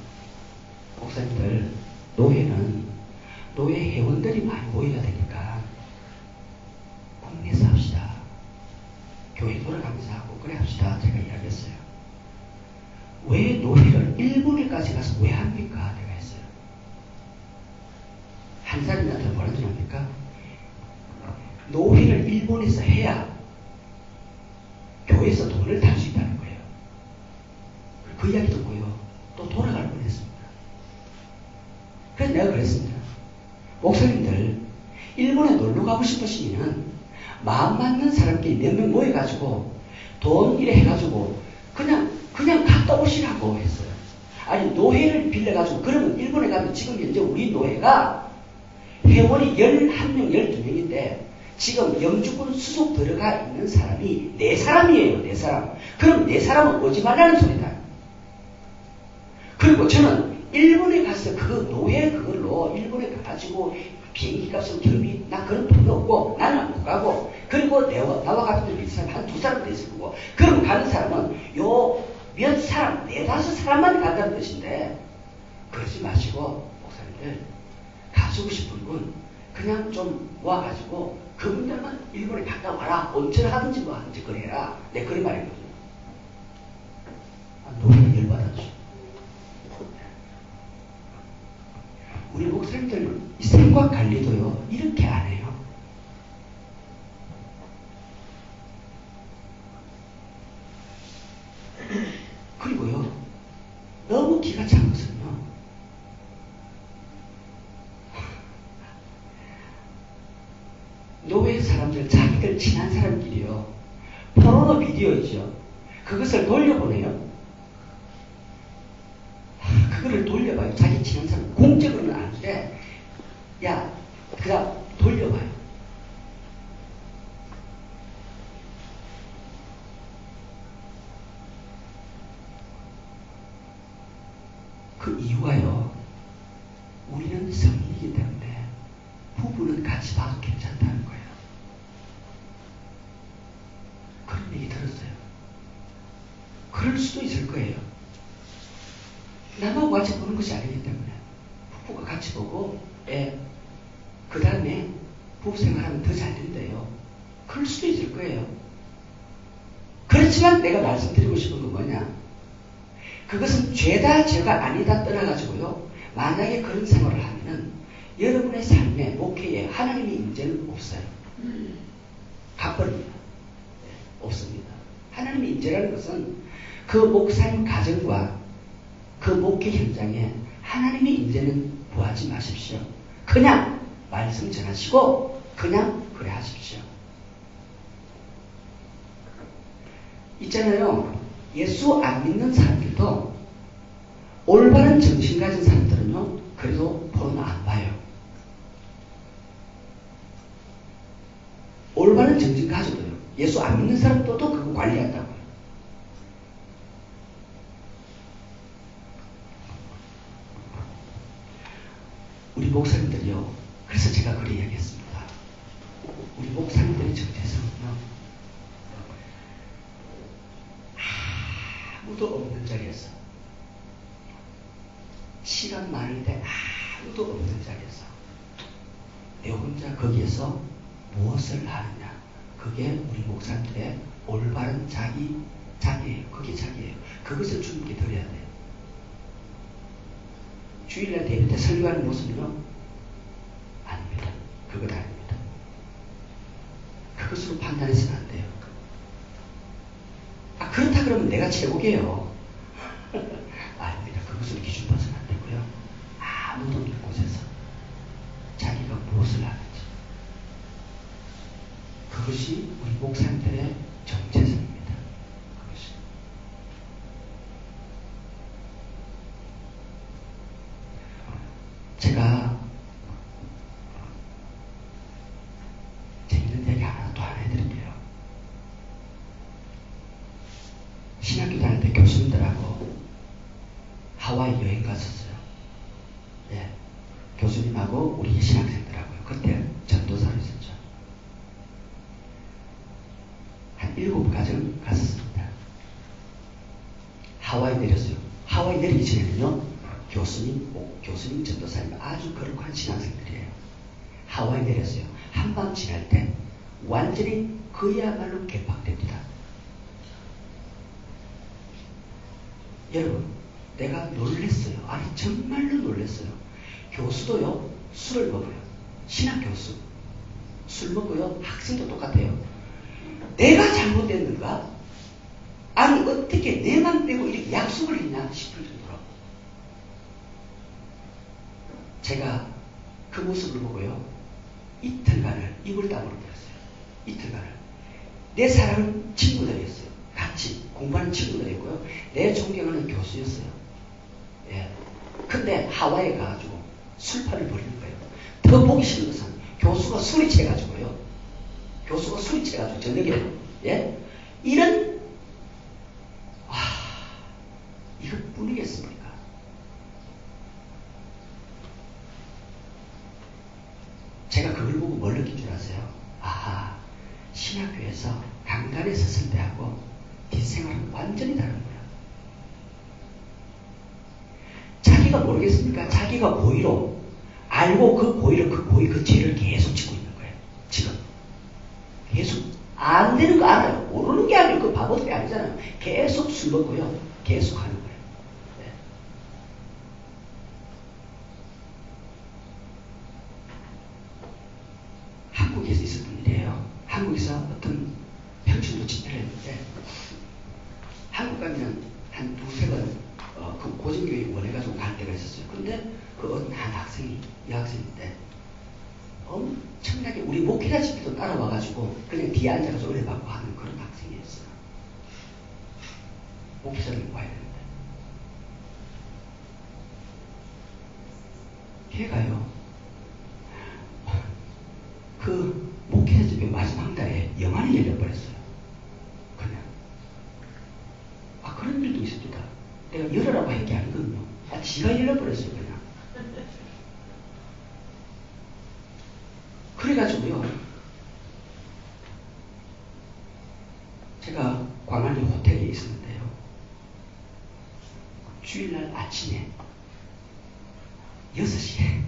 A: 목사님들, 노예 회원들이 많이 모여야 되니까 국내에서 합시다. 교회 돌아가면서 하고 그래 합시다. 제가 이야기했어요. 왜 노예를 일본에까지 가서 왜 합니까? 내가 했어요. 한 살이나 더 뭐라 줄 압니까? 노예를 일본에서 해야 교회에서 돈을 탈 수 있다는 거예요. 그 이야기 듣고요. 또 돌아갈 뻔했습니다. 그래서 내가 그랬습니다. 목사님들 일본에 놀러 가고 싶으시면 마음 맞는 사람끼리 몇 명 모여가지고 돈 이래 해가지고 그냥 갔다 오시라고 했어요. 아니 노예를 빌려가지고 그러면 일본에 가면 지금 현재 우리 노예가 회원이 11명 12명인데 지금 영주권 수속 들어가 있는 사람이 4사람이에요. 4사람. 그럼 4사람은 오지 말라는 소리다. 그리고 저는 일본에 가서 그 노예 그걸로 일본에 가가지고 비행기 값은 경비 나 그런 돈도 없고 나는 못 가고 그리고 나와 같은 비슷한 사람 한 2사람 더 있을 거고 그럼 가는 사람은 요 몇 사람 4-5사람만 간다는 뜻인데 그러지 마시고 목사님들 가시고 싶은 분 그냥 좀 모아가지고 그분들만 일본에 갔다 와라. 온천 하든지 뭐 하든지 그래라. 내 그런 말이거든요. 노예는 열받았죠. 우리 목사님들 이 생각 관리도요 이렇게 안 해요. 그리고요 너무 기가 찬 것은요 사람들, 자기들 친한 사람끼리요. 포르노 비디오이죠. 그것을 돌려보내요. 그거를 돌려봐요. 자기 친한 사람. 공적으로는 아닌데, 야, 그냥 돌려봐요. 그 이유가요. 우리는 성인이기 때문에 부부는 같이 봐도 괜찮다는 거예요. 그런 얘기 들었어요. 그럴 수도 있을 거예요. 남하고 같이 보는 것이 아니기 때문에 부부가 같이 보고 그 다음에 부부 생활하면 더 잘 된대요. 그럴 수도 있을 거예요. 그렇지만 내가 말씀드리고 싶은 건 뭐냐, 그것은 죄다 죄가 아니다 떠나가지고요, 만약에 그런 생활을 하면은 여러분의 삶에, 목회에 하나님의 임재는 없어요. 가버립니다. 없습니다. 하나님의 임재라는 것은 그 목사님 가정과 그 목회 현장에 하나님의 임재는 구하지 마십시오. 그냥 말씀 전하시고 그냥 그래 하십시오. 있잖아요. 예수 안 믿는 사람들도 올바른 정신 가진 사람들은요, 그래도 포르노 안 봐요. 올바른 정신 가져도요. 예수 안 믿는 사람들도 그거 관리한다고요. 우리 목사님들이요. 그래서 제가 그래 이야기했습니다. 우리 목사님들의 정체성은요, 아무도 없는 자리에서, 시간 많은데 아무도 없는 자리에서 내 혼자 거기에서 무엇을 하느냐, 그게 우리 목사님들의 올바른 자기예요. 그게 자기예요. 그것을 주님께 드려야 돼요. 주일날 대회 때 설교하는 모습은요, 아닙니다. 그건 아닙니다. 그것으로 판단해서는 안 돼요. 그렇다 그러면 내가 최고게요. 아닙니다. 그것으로 기준 봐서는 안 되고요. 아무도 없는 곳에서 자기가 무엇을 하는지, 그것이 우리 목사님들의 정체성입니다. 그것이. 제가 재밌는 얘기 또 하나 해드릴게요. 신학교 다닐 때 교수님들하고 하와이 여행 갔었어요. 예. 교수님하고 우리 신학생들하고요. 그때 전도사로 있었죠. 한 7가정 갔었습니다. 하와이 내렸어요. 하와이 내리기 전에는요, 교수님, 전도사님 아주 거룩한 신학생들이에요. 하와이 내렸어요. 한밤 지날 때 완전히 그야말로 개팍됩니다. 여러분, 내가 놀랬어요. 아니 정말로 놀랬어요. 교수도요, 술을 먹어요. 신학 교수 술 먹고요, 학생도 똑같아요. 내가 잘못됐는가? 아니 어떻게 내만 빼고 이렇게 약속을 했냐 싶을 정도로 제가 그 모습을 보고요, 이틀간을 입을 다물어 버렸어요. 이틀간을. 내 사랑하는 친구들이었어요. 같이 공부하는 친구들이었고요. 내 존경하는 교수였어요. 예. 근데 하와이에 가가지고 술판을 벌이는 거예요. 더 보기 싫은 것은 교수가 술이 취해가지고요. 교수가 술이 취해가지고 저녁에, 예? 이런, 이것뿐이겠습니까? 제가 그걸 보고 뭘 느낀 줄 아세요? 아하, 신학교에서 강단에 섰을 때하고 뒷생활은 완전히 다른 거예요. 자기가 모르겠습니까? 자기가 고의로 알고 그 죄를 계속 짓고 있는 거예요. 지금 계속 안 되는 거 알아요. 모르는 게 아니고 그 바보들이 아니잖아요. 계속 술 먹고요, 계속 하는 거예요. 네. 한국에서 있었던 일이에요. 한국에서 어떤 평신도 집회를 했는데, 한국 가면 한 두세 번 그 고등교회 원해가지고 갈 때가 있었어요. 근데 그 어떤 한 학생이, 이 학생인데 엄청나게 우리 목회자 집도 따라와가지고 그냥 뒤에 앉아서 은혜 받고 하는 그런 학생이었어요. 목회자들 와야 되는데. 걔가요, 그 목회자 집의 마지막 달에 영안이 열려버렸어요. 그냥. 그런 일도 있었다. 내가 열어라고 한 게 아니거든요. 지가 열려버렸어요, 그냥. 그래가지고요, 제가 광안리 호텔에 있었는데요, 주일날 아침에 6시에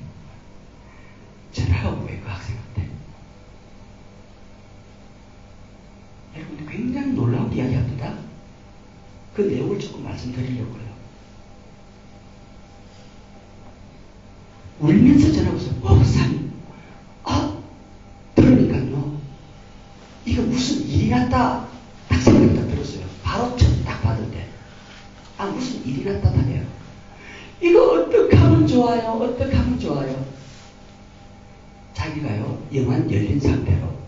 A: 전화가 온 거예요, 그 학생한테. 여러분들 굉장히 놀라운 이야기합니다. 그 내용을 조금 말씀드리려고요. 울면서 전화가 왔어요. 목사님, 들으니까요, 이거 무슨 일이 났다 딱 생각이 딱 들었어요. 바로 딱 받을 때 무슨 일이 났다 하네요. 이거 어떻게 하면 좋아요? 어떻게 하면 좋아요? 자기가요, 영안 열린 상태로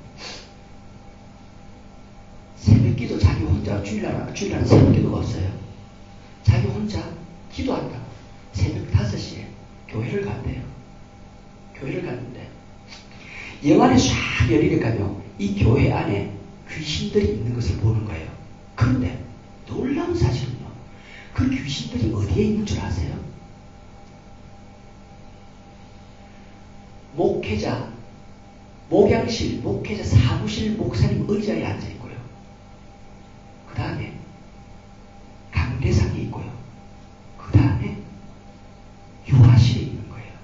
A: 새벽기도 자기 혼자 주일날 새벽기도가 없어요. 자기 혼자 기도한다. 새벽 5시에 교회를 간대요. 교회를 갔는데 영안이 쫙 열리니까요, 이 교회 안에 귀신들이 있는 것을 보는 거예요. 그런데 놀라운 사실은요, 그 귀신들이 어디에 있는 줄 아세요? 목회자, 목양실, 목회자 사무실 목사님 의자에 앉아있고요. 그 다음에 강대상이 있고요. 그 다음에 유아실에 있는 거예요.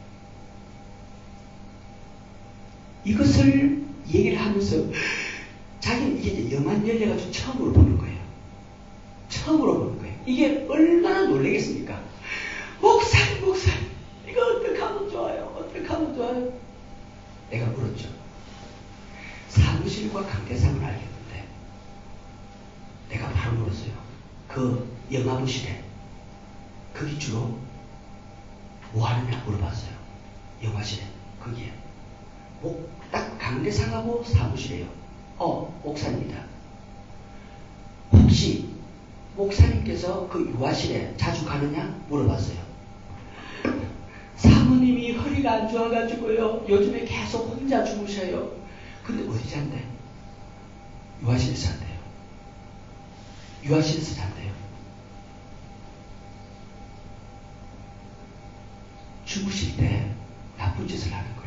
A: 이것을 얘기를 하면서 자기는 이게 영안 열려가지고 처음으로 보는 거예요. 처음으로 보는 거예요. 이게 얼마나 놀라겠습니까? 목사님, 이거 어떻게 하면 좋아요? 어떻게 하면 좋아요? 내가 물었죠. 사무실과 강대상을 알겠는데, 내가 바로 물었어요. 그 영화부실에 거기 주로 뭐 하느냐 물어봤어요. 영화실에 거기에 딱 강대상하고 사무실이에요. 목사입니다. 혹시 목사님께서 그 유아실에 자주 가느냐 물어봤어요. 사모님이 허리가 안 좋아가지고요, 요즘에 계속 혼자 주무셔요. 근데 어디 잔대? 유아실에서 잔대요. 유아실에서 잔대요. 주무실 때 나쁜 짓을 하는 거예요.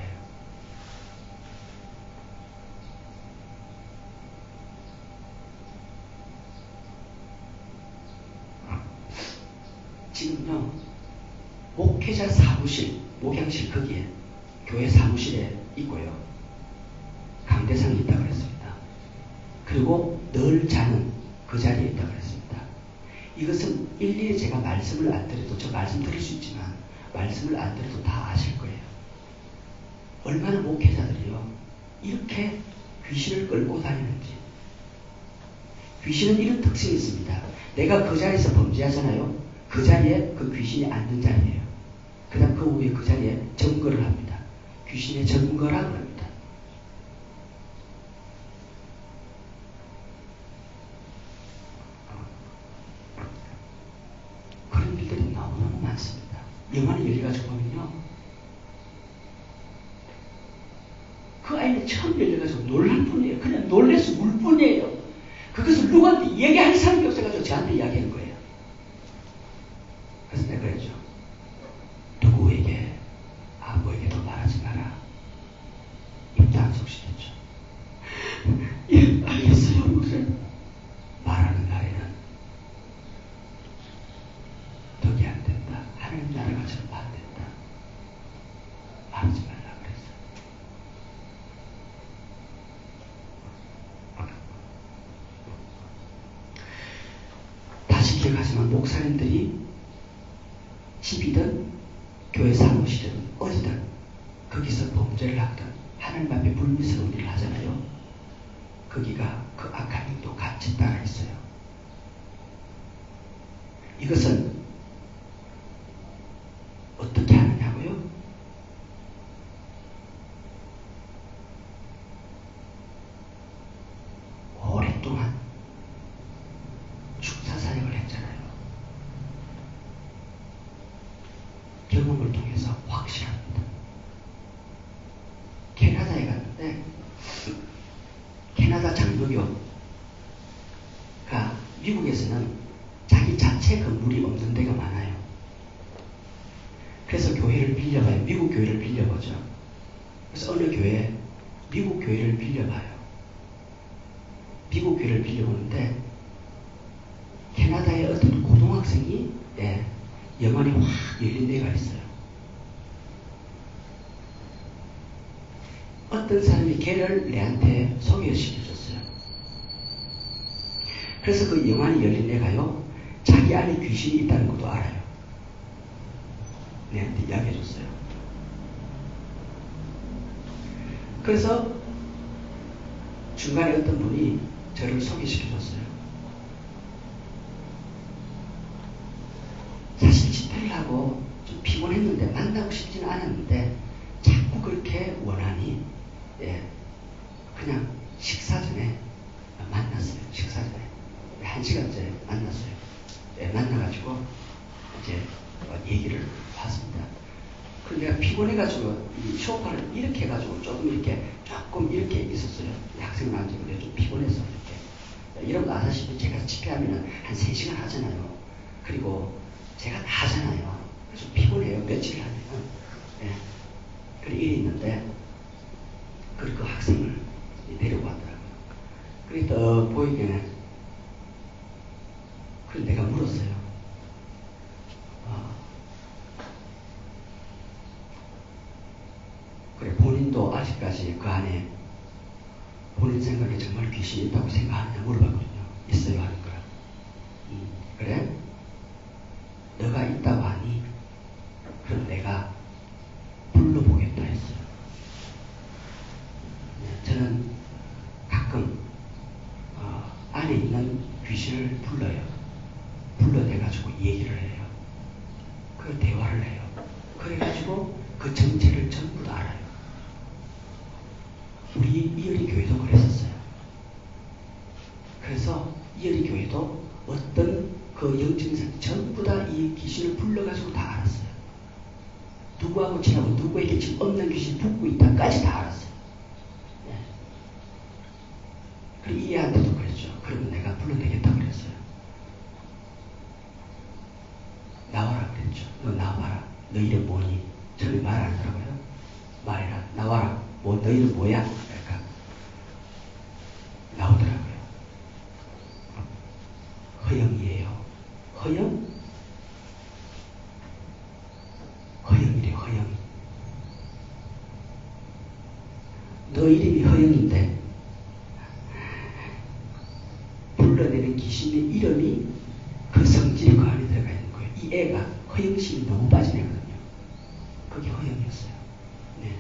A: 지금요, 목회자 사무실, 목양실 거기에 교회 사무실에 있고요, 강대상이 있다고 그랬습니다. 그리고 늘 자는 그 자리에 있다고 그랬습니다. 이것은 일일이 제가 말씀을 안 드려도, 저 말씀 드릴 수 있지만 말씀을 안 드려도 다 아실 거예요. 얼마나 목회자들이요, 이렇게 귀신을 끌고 다니는지. 귀신은 이런 특징이 있습니다. 내가 그 자리에서 범죄하잖아요. 그 자리에 그 귀신이 앉는 자리예요. 그 다음 그 후에 그 자리에 점거를 합니다. 귀신의 점거라고 합니다. 그런 일들이 너무너무 많습니다. 영화를 열려가지고 보면요, 그 아이는 처음 열려가지고 놀랄 뿐이에요. 그냥 놀래서 울 뿐이에요. 그것을 누구한테 얘기할 사람이 없어가지고 저한테 이야기하는 거예요. 그래서 내가 그랬죠. 누구에게 아무에게도 말하지 마라. 입도 안 속시켰죠. 예, 알겠어요, 목사님. 말하는 날에는 덕이 안 된다. 하나님 나라가 전부 안 된다. 말하지 말라 그랬어요. 다시 기억하지만 목사님들이 집이든 교회 사무실이든 어디든 거기서 범죄를 하든 하나님 앞에 불미스러운 일을 하잖아요. 거기가 그 악한 힘도 같이 따라 있어요. 이것은 어떻게 하느냐고요? 경험을 통해서 확실합니다. 캐나다에 갔는데 캐나다 장로교가 미국에서는 자기 자체 건물이 없는 데가 많아요. 그래서 교회를 빌려봐요. 미국 교회를 빌려보죠. 그래서 어느 교회, 미국 교회를 빌려봐요. 미국 교회를 빌려보는데 캐나다의 어떤 고등학생이 영안이 확 열린 데가 있어요. 어떤 사람이 걔를 내한테 소개시켜줬어요. 그래서 그 영안이 열린 데가요, 자기 안에 귀신이 있다는 것도 알아요. 내한테 이야기해줬어요. 그래서 중간에 어떤 분이 저를 소개시켜줬어요. 사실 집회를 하고 좀 피곤했는데 만나고 싶지는 않았는데 자꾸 그렇게 원하니 그냥 식사 전에 만났어요. 식사 전에 1시간째 만났어요. 만나가지고 이제 얘기를 했습니다. 그런데 내가 피곤해가지고 이 소파를 이렇게 해가지고 조금 이렇게 있었어요. 학생은 앉고 내가 좀 피곤해서 이렇게. 여러분 아시다시피 제가 집회하면은 한 3시간 하잖아요. 그리고 제가 다 하잖아요. 그래서 피곤해요. 며칠 하면. 그래 일이 있는데 그 학생을 데리고 왔더라고요. 그래 또 보이기는 그래서 내가 물었어요. 그래 본인도 아직까지 그 안에 본인 생각에 정말 귀신이 있다고 생각하느냐 물어봤거든요. 있어요 하는 거야. 그래? 너가 있다고 하니 그럼 내가 불러보겠다 했어요. 저는 가끔 안에 있는 귀신을 불러내가지고 얘기를 해요. 그 대화를 해요. 그래가지고 그 정체를 전부 다 알아요. 우리 이어리 교회도 그랬었어요. 그래서 이어리 교회도 어떤 그 영증상 전부 다 이 귀신을 불러가지고 다 알았어요. 누구하고 친하고 누구에게 지금 없는 귀신이 붙고 있다까지 다 알았어요. 그리고 이 애한테도 그랬죠. 그러면 내가 불러내겠다 그랬어요. 나와라 그랬죠. 너 나와라. 너 이름 뭐니? 저를 말 안 하더라고요. 말해라. 나와라. 너 이름 뭐야? 그러니까 나오더라고요. 허영이에요. 허영? 허영이래요. 허영. 너 이름이 허영인데 불러내는 귀신의 이름이 그 성질이 그 안에 들어가 있는 거예요. 이 애가 허영심이 너무 빠진 애거든요. 그게 허영이었어요. 네.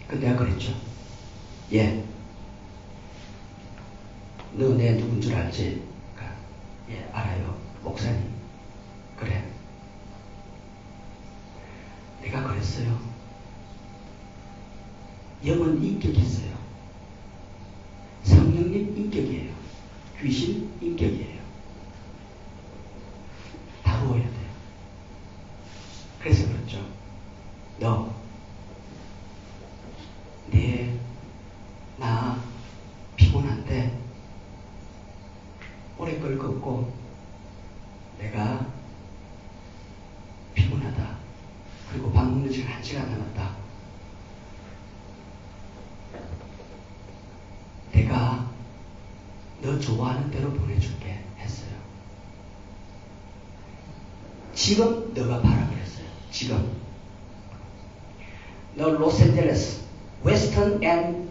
A: 근데 내가 그랬죠. 너 내 누군 줄 알지? 알아요. 목사님. 그래. 내가 그랬어요. 영은 인격이 있어요. 성령님 인격이에요. 귀신 인격이에요. 다루어야 돼요. 그래서 그렇죠. 나 피곤한데 오래 걸 걷고 내가 피곤하다. 그리고 밥 먹는 시간 1시간 남았다. 내가 너 좋아하는 대로 보내줄게 했어요. 지금 너가 봐라 그랬어요. 지금 너 로스앤젤레스 웨스턴 앤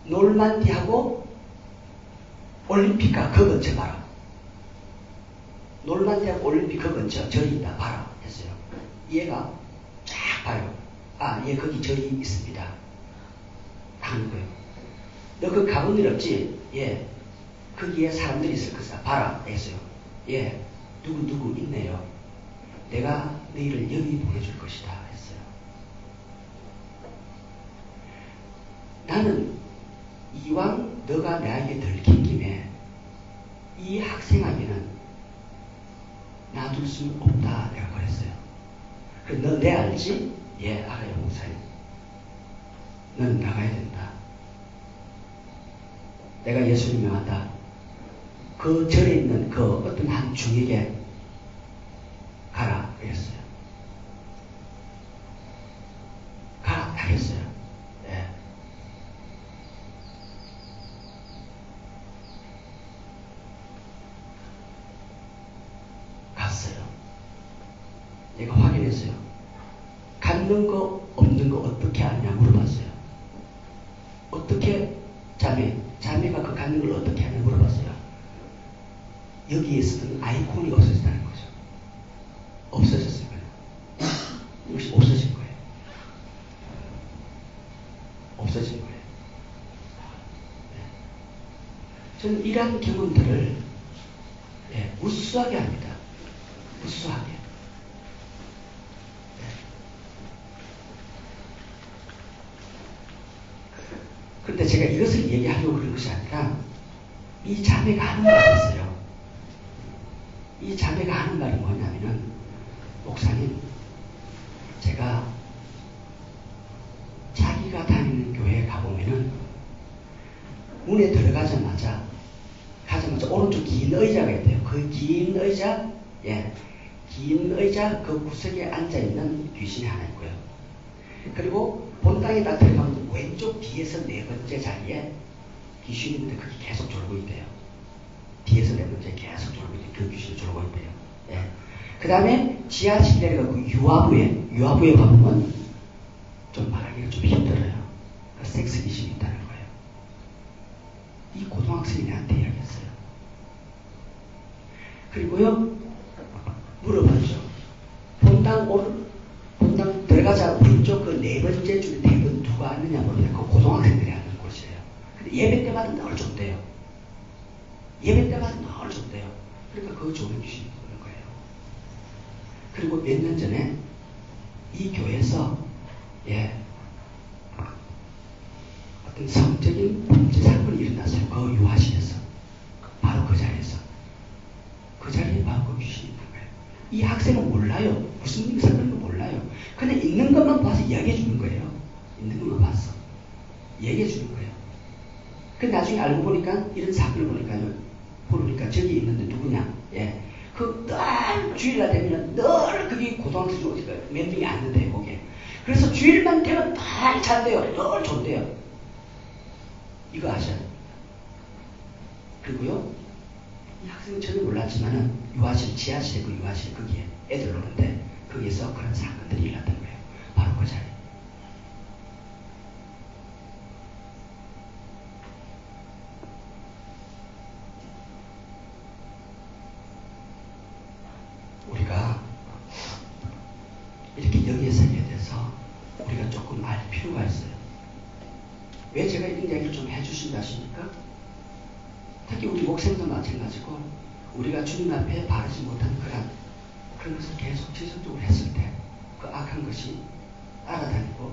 A: 놀만디하고 올림픽가 그 근처 봐라. 놀만디하고 올림픽 그 근처 절이 있다 봐라 했어요. 얘가 쫙 봐요. 얘 거기 절이 있습니다 하는 거예요. 너 그 가본 일 없지? 거기에 사람들이 있을 거다 봐라 했어요. 누구 있네요. 내가 너희를 여기 보내줄 것이다 했어요. 나는 이왕 너가 나에게 들킨 김에 이 학생에게는 놔둘 수는 없다. 내가 그랬어요. 그래, 너 내 알지? 예, 알아요, 목사님. 너는 나가야 된다. 내가 예수님 명한다. 그 절에 있는 그 어떤 한 중에게 가라. 그랬어요. 가라. 하겠어요. 예. 갔어요. 내가 확인했어요. 갖는 거 없는 거 어떻게 아냐 물어봤어요. 어떻게 자매가 그 갖는 걸 어떻게 하냐 물어봤어요. 여기에 있었던 아이콘이 없어졌다는 거죠. 없어졌을 거예요. 이것이 없어진 거예요. 없어진 거예요. 네. 저는 이러한 경험들을 우수하게 합니다. 우수하게. 네. 그런데 제가 이것을 얘기하려고 그런 것이 아니라 이 자매가 하는 말이 있어요. 이 자매가 하는 말이 뭐냐면은 목사님, 제가 자기가 다니는 교회에 가보면은 문에 들어가자마자 오른쪽 긴 의자가 있대요. 그 긴 의자, 긴 의자 그 구석에 앉아있는 귀신이 하나 있고요. 그리고 본당에 딱 들어가면 왼쪽 뒤에서 네 번째 자리에 귀신이 있는데 그게 계속 졸고 있대요. 뒤에서 네 번째 계속 졸고 있대요. 그 귀신이 졸고 있대요. 예. 그 다음에 지하실 내려가고 유아부에 가보면 좀 말하기가 좀 힘들어요. 그 섹스 귀신이 있다는 거예요. 이 고등학생이 나한테 이야기했어요. 그리고요, 물어봤죠. 본당 들어가자 왼쪽 그 네 번째 중에 네 번 누가 앉느냐 모르는데 그 고등학생들이 앉는 곳이에요. 근데 예배 때마다 늘 줬대요. 예배 때마다 늘 줬대요. 그러니까 그 좋은 귀신이 보는 거예요. 그리고 몇 년 전에 이 교회에서 어떤 성적인 범죄 사건이 일어났어요. 그 유아실에서. 바로 그 자리에서. 그 자리에 바로 그 귀신이 있는 거예요. 이 학생은 몰라요. 무슨 일이 사건인 거 몰라요. 그냥 있는 것만 봐서 이야기해 주는 거예요. 있는 것만 봤어. 얘기해 주는 거예요. 그 나중에 알고 보니까 이런 사건을 보니까 저기 있는데 누구냐? 늘 주일날 되면 늘 그게 고등학생 몇 명이 앉는데요, 거기에. 그래서 주일만 되면 다 잔대요. 늘 존대요. 이거 아셔야 됩니다. 그리고요, 이 학생은 전혀 몰랐지만은 지하실에 그 유아실 거기에 애들 노는데 거기에서 그런 사건들이 일어났던 거예요. 바로 그 자리. 우리가 이렇게 영의 세계에 대해서 우리가 조금 알 필요가 있어요. 왜 제가 이런 이야기를 좀 해주신다 하십니까? 특히 우리 목사님도 마찬가지고 우리가 주님 앞에 바르지 못한 그런 것을 계속 지속적으로 했을 때 그 악한 것이 따라다니고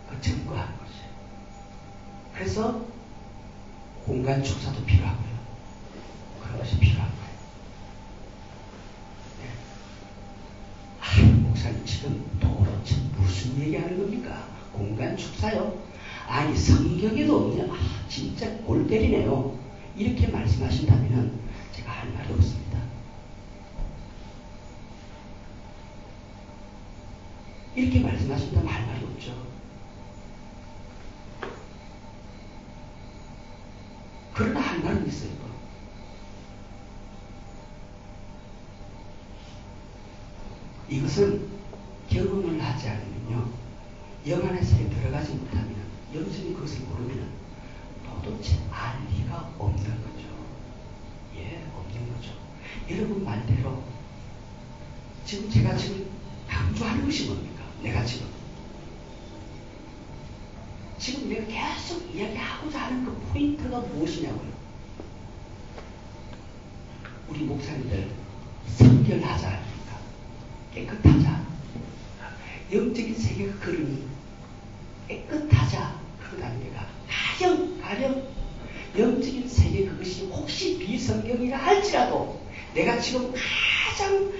A: 그 증거하는 것이에요. 그래서 공간 축사도 필요하고요. 그런 것이 필요한 거예요. 목사님 지금 도대체 무슨 얘기하는 겁니까? 공간 축사요? 아니 성경에도 없냐? 진짜 골 때리네요. 이렇게 말씀하신다면 제가 할 말이 없습니다. 이렇게 말씀하신다면 할 말이 없죠. 그러나 할 말은 있어요. 이것은 경험을 하지 않으면요, 영안의 세계에 들어가지 못하면, 영적인 그것을 모르면 도대체 알 리가 없는 거죠. 없는 거죠. 여러분 말대로 지금 제가 강조하는 것이 뭡니까? 내가 지금 내가 계속 이야기하고자 하는 그 포인트가 무엇이냐고요. 우리 목사님들 성결하자 합니까? 깨끗하자. 영적인 세계가 흐름이 깨끗하자. 그것 아닙니까? 가령 영적인 세계 그것이 혹시 비성경이라 할지라도 내가 지금 가장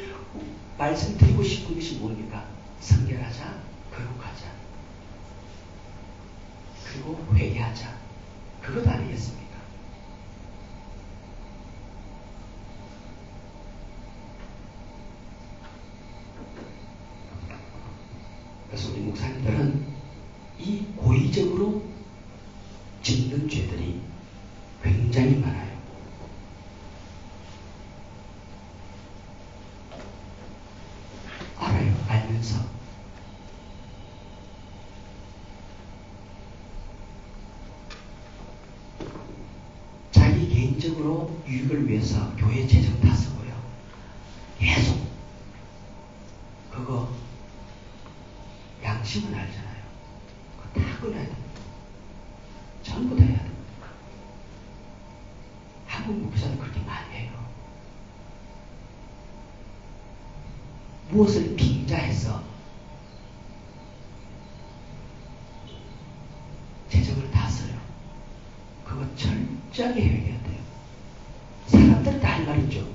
A: 말씀드리고 싶은 것이 뭡니까? 성결하자, 거룩하자, 그리고 회개하자. 그것 아니겠습니까? 그래서 우리 목사님들은 이 고의적으로 짓는 죄들이 굉장히 많아요. 알아요. 알면서 자기 개인적으로 유익을 위해서 교회 재정 다 쓰고요. 계속 그거 양심은 알잖아요. 그거 다 끊어야 됩니다. 전부 다 해야 됩니다. 한국 목사는 그렇게 많이 해요. 무엇을 빙자해서 재정을 다 써요. 그거 철저하게 회개해야 돼요. 사람들은 다 할 말이죠.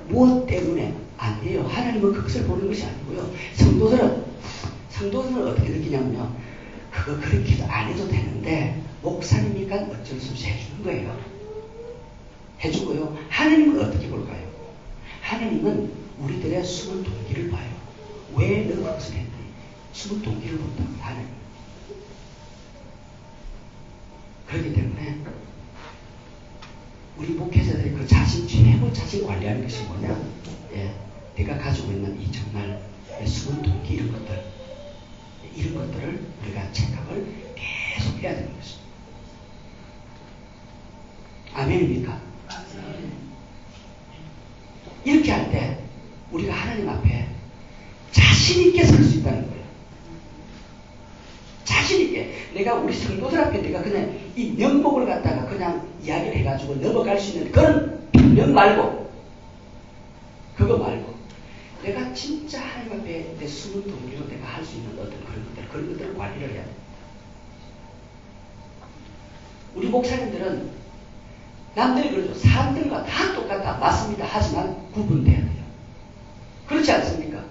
A: 무엇 때문에 안 돼요? 하나님은 그것을 보는 것이 아니고요. 성도들은 어떻게 느끼냐면요. 그거 그렇게 안 해도 되는데 목사님이니까 어쩔 수 없이 해주는 거예요. 해주고요. 하나님은 어떻게 볼까요? 하나님은 우리들의 숨은 동기를 봐요. 왜 너 그것을 했니? 숨은 동기를 본다고 하나님. 그렇기 때문에 우리 목회자들이 그 최고 자신 관리하는 것이 뭐냐? 내가 가지고 있는 이 정말 숨은 동기 이런 것들을 우리가 체크를 계속 해야 되는 것입니다. 아멘입니까? 이렇게 할 때 우리가 하나님 앞에 자신 있게 설 수 있다는 거예요. 자신 있게. 내가 우리 성도들 앞에 내가 그냥 이 면목을 갖다가 그냥 이야기를 해가지고 넘어갈 수 있는 그런 면 말고, 그거 말고 내가 진짜 하나님 앞에 내 숨은 동기로 내가 할 수 있는 어떤 그런 것들을 관리를 해야 됩니다. 우리 목사님들은 남들이 그러죠. 사람들과 다 똑같다. 맞습니다. 하지만 구분돼야 돼요. 그렇지 않습니까?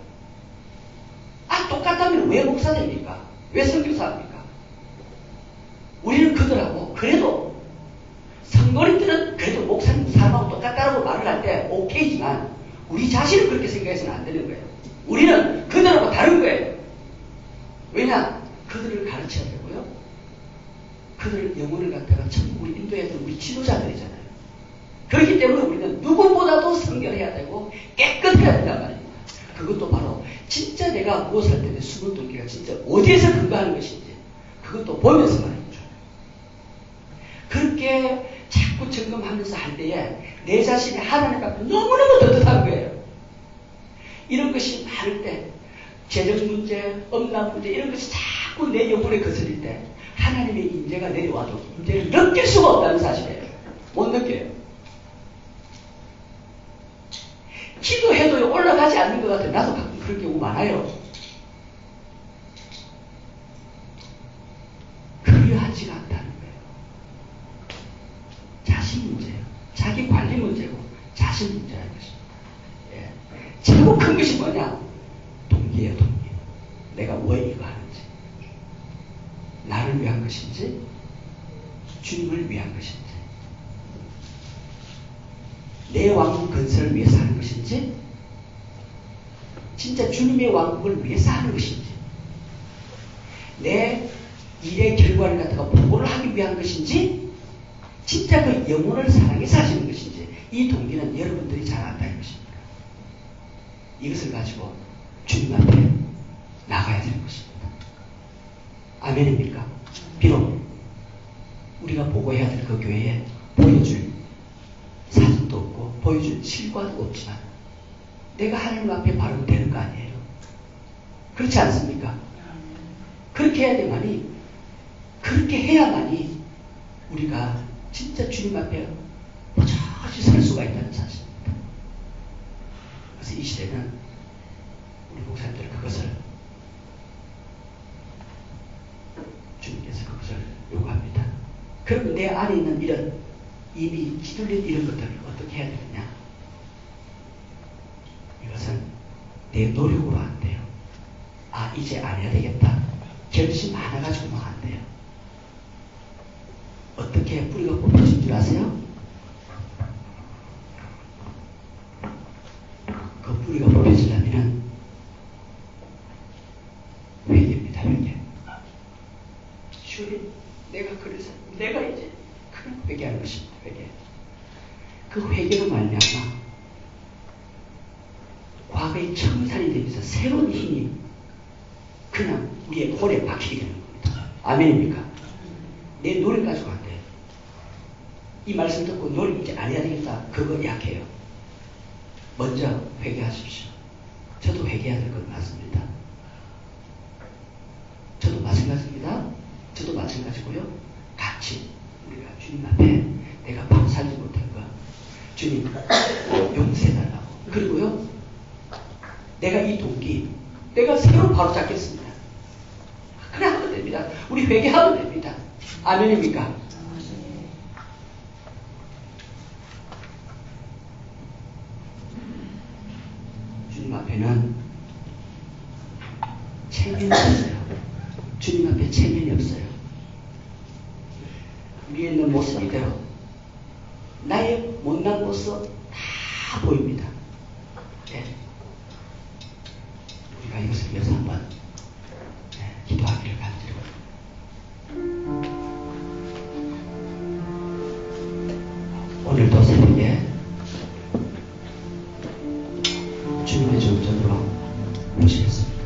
A: 똑같다면 왜 목사 됩니까? 왜 선교사입니까? 우리는 그들하고 그래도 성도님들은 그래도 목사님 사람하고 똑같다라고 말을 할 때 오케이지만 우리 자신은 그렇게 생각해서는 안 되는 거예요. 우리는 그들하고 다른 거예요. 왜냐? 그들을 가르쳐야 되고요. 그들 영혼을 갖다가 천국으로 인도해야 되는 우리 지도자들이잖아요. 그렇기 때문에 우리는 누구보다도 성결해야 되고 깨끗해야 된단 말이에요. 그것도 바로 진짜 내가 무엇을 할 때 내 숨은 동기가 진짜 어디에서 근거하는 것인지 그것도 보면서 말이죠. 그렇게 자꾸 점검하면서 할 때에 내 자신이 하나님 앞에 너무너무 떳떳한 거예요. 이런 것이 많을 때 재정 문제, 엄란 문제 이런 것이 자꾸 내 영혼에 거슬릴 때 하나님의 임재가 내려와도 임재를 느낄 수가 없다는 사실이에요. 못 느껴요. 기도해도 올라가지 않는 것 같아요. 나도 가끔 그런 경우 많아요. 그리하지가 않다는 거예요. 자신 문제예요. 자기 관리 문제고 자신 문제라는 것입니다. 제일 큰 것이 뭐냐? 동기예요, 동기. 내가 왜 이거 하는지. 나를 위한 것인지 주님을 위한 것인지 내 왕국 건설을 위해서 하는 것인지 진짜 주님의 왕국을 위해서 하는 것인지 내 일의 결과를 갖다가 보고를 하기 위한 것인지 진짜 그 영혼을 사랑해서 하시는 것인지 이 동기는 여러분들이 잘 안다는 것입니다. 이것을 가지고 주님 앞에 나가야 되는 것입니다. 아멘입니까? 비록 우리가 보고해야 될 그 교회에 보여줄 사진도 없고 보여줄 실과도 없지만 내가 하나님 앞에 바르면 되는 거 아니에요? 그렇지 않습니까? 그렇게 해야 되만이 그렇게 해야만이 우리가 진짜 주님 앞에 버젓이 설 수가 있다는 사실입니다. 그래서 이 시대는 우리 목사님들 그것을 주님께서 그것을 요구합니다. 그럼 내 안에 있는 이런 이미 찌들린 이런 것들을 어떻게 해야 되느냐? 내 노력으로 안 돼요. 아, 이제 안 해야 되겠다. 결심 많아가지고 막 안 돼요. 어떻게 뿌리가 뽑혀진 줄 아세요? 그 뿌리가 뽑혀지려면 회개입니다. 회개. 주님, 내가 그래서 내가 이제 그냥 회개하는 것입니다. 회개. 그 회개로 말미암아 과거의 청산이 되면서 새로운 힘이 그냥 우리의 홀에 박히게 되는 겁니다. 아멘입니까? 내 노력 가지고 안 돼요. 이 말씀 듣고 노력 이제 안 해야 되겠다. 그거 약해요. 먼저 회개하십시오. 저도 회개해야 될 건 맞습니다. 저도 마찬가지입니다. 저도 마찬가지고요. 같이 우리가 주님 앞에 내가 바로 살지 못한 거 주님 용서해달라고. 그리고요, 내가 이 동기 내가 새로 바로 잡겠습니다. 그래 하면 됩니다. 우리 회개하면 됩니다. 아멘입니까? 주님 앞에는 체면이 없어요. 주님 앞에 체면이 없어요. 위에 있는 모습 이대로 나의 못난 모습 다 보입니다. 네. 우리가 이것을 위해서 한번 기도하기를 간절히 오늘도 새벽에 주님의 정전으로 모시겠습니다.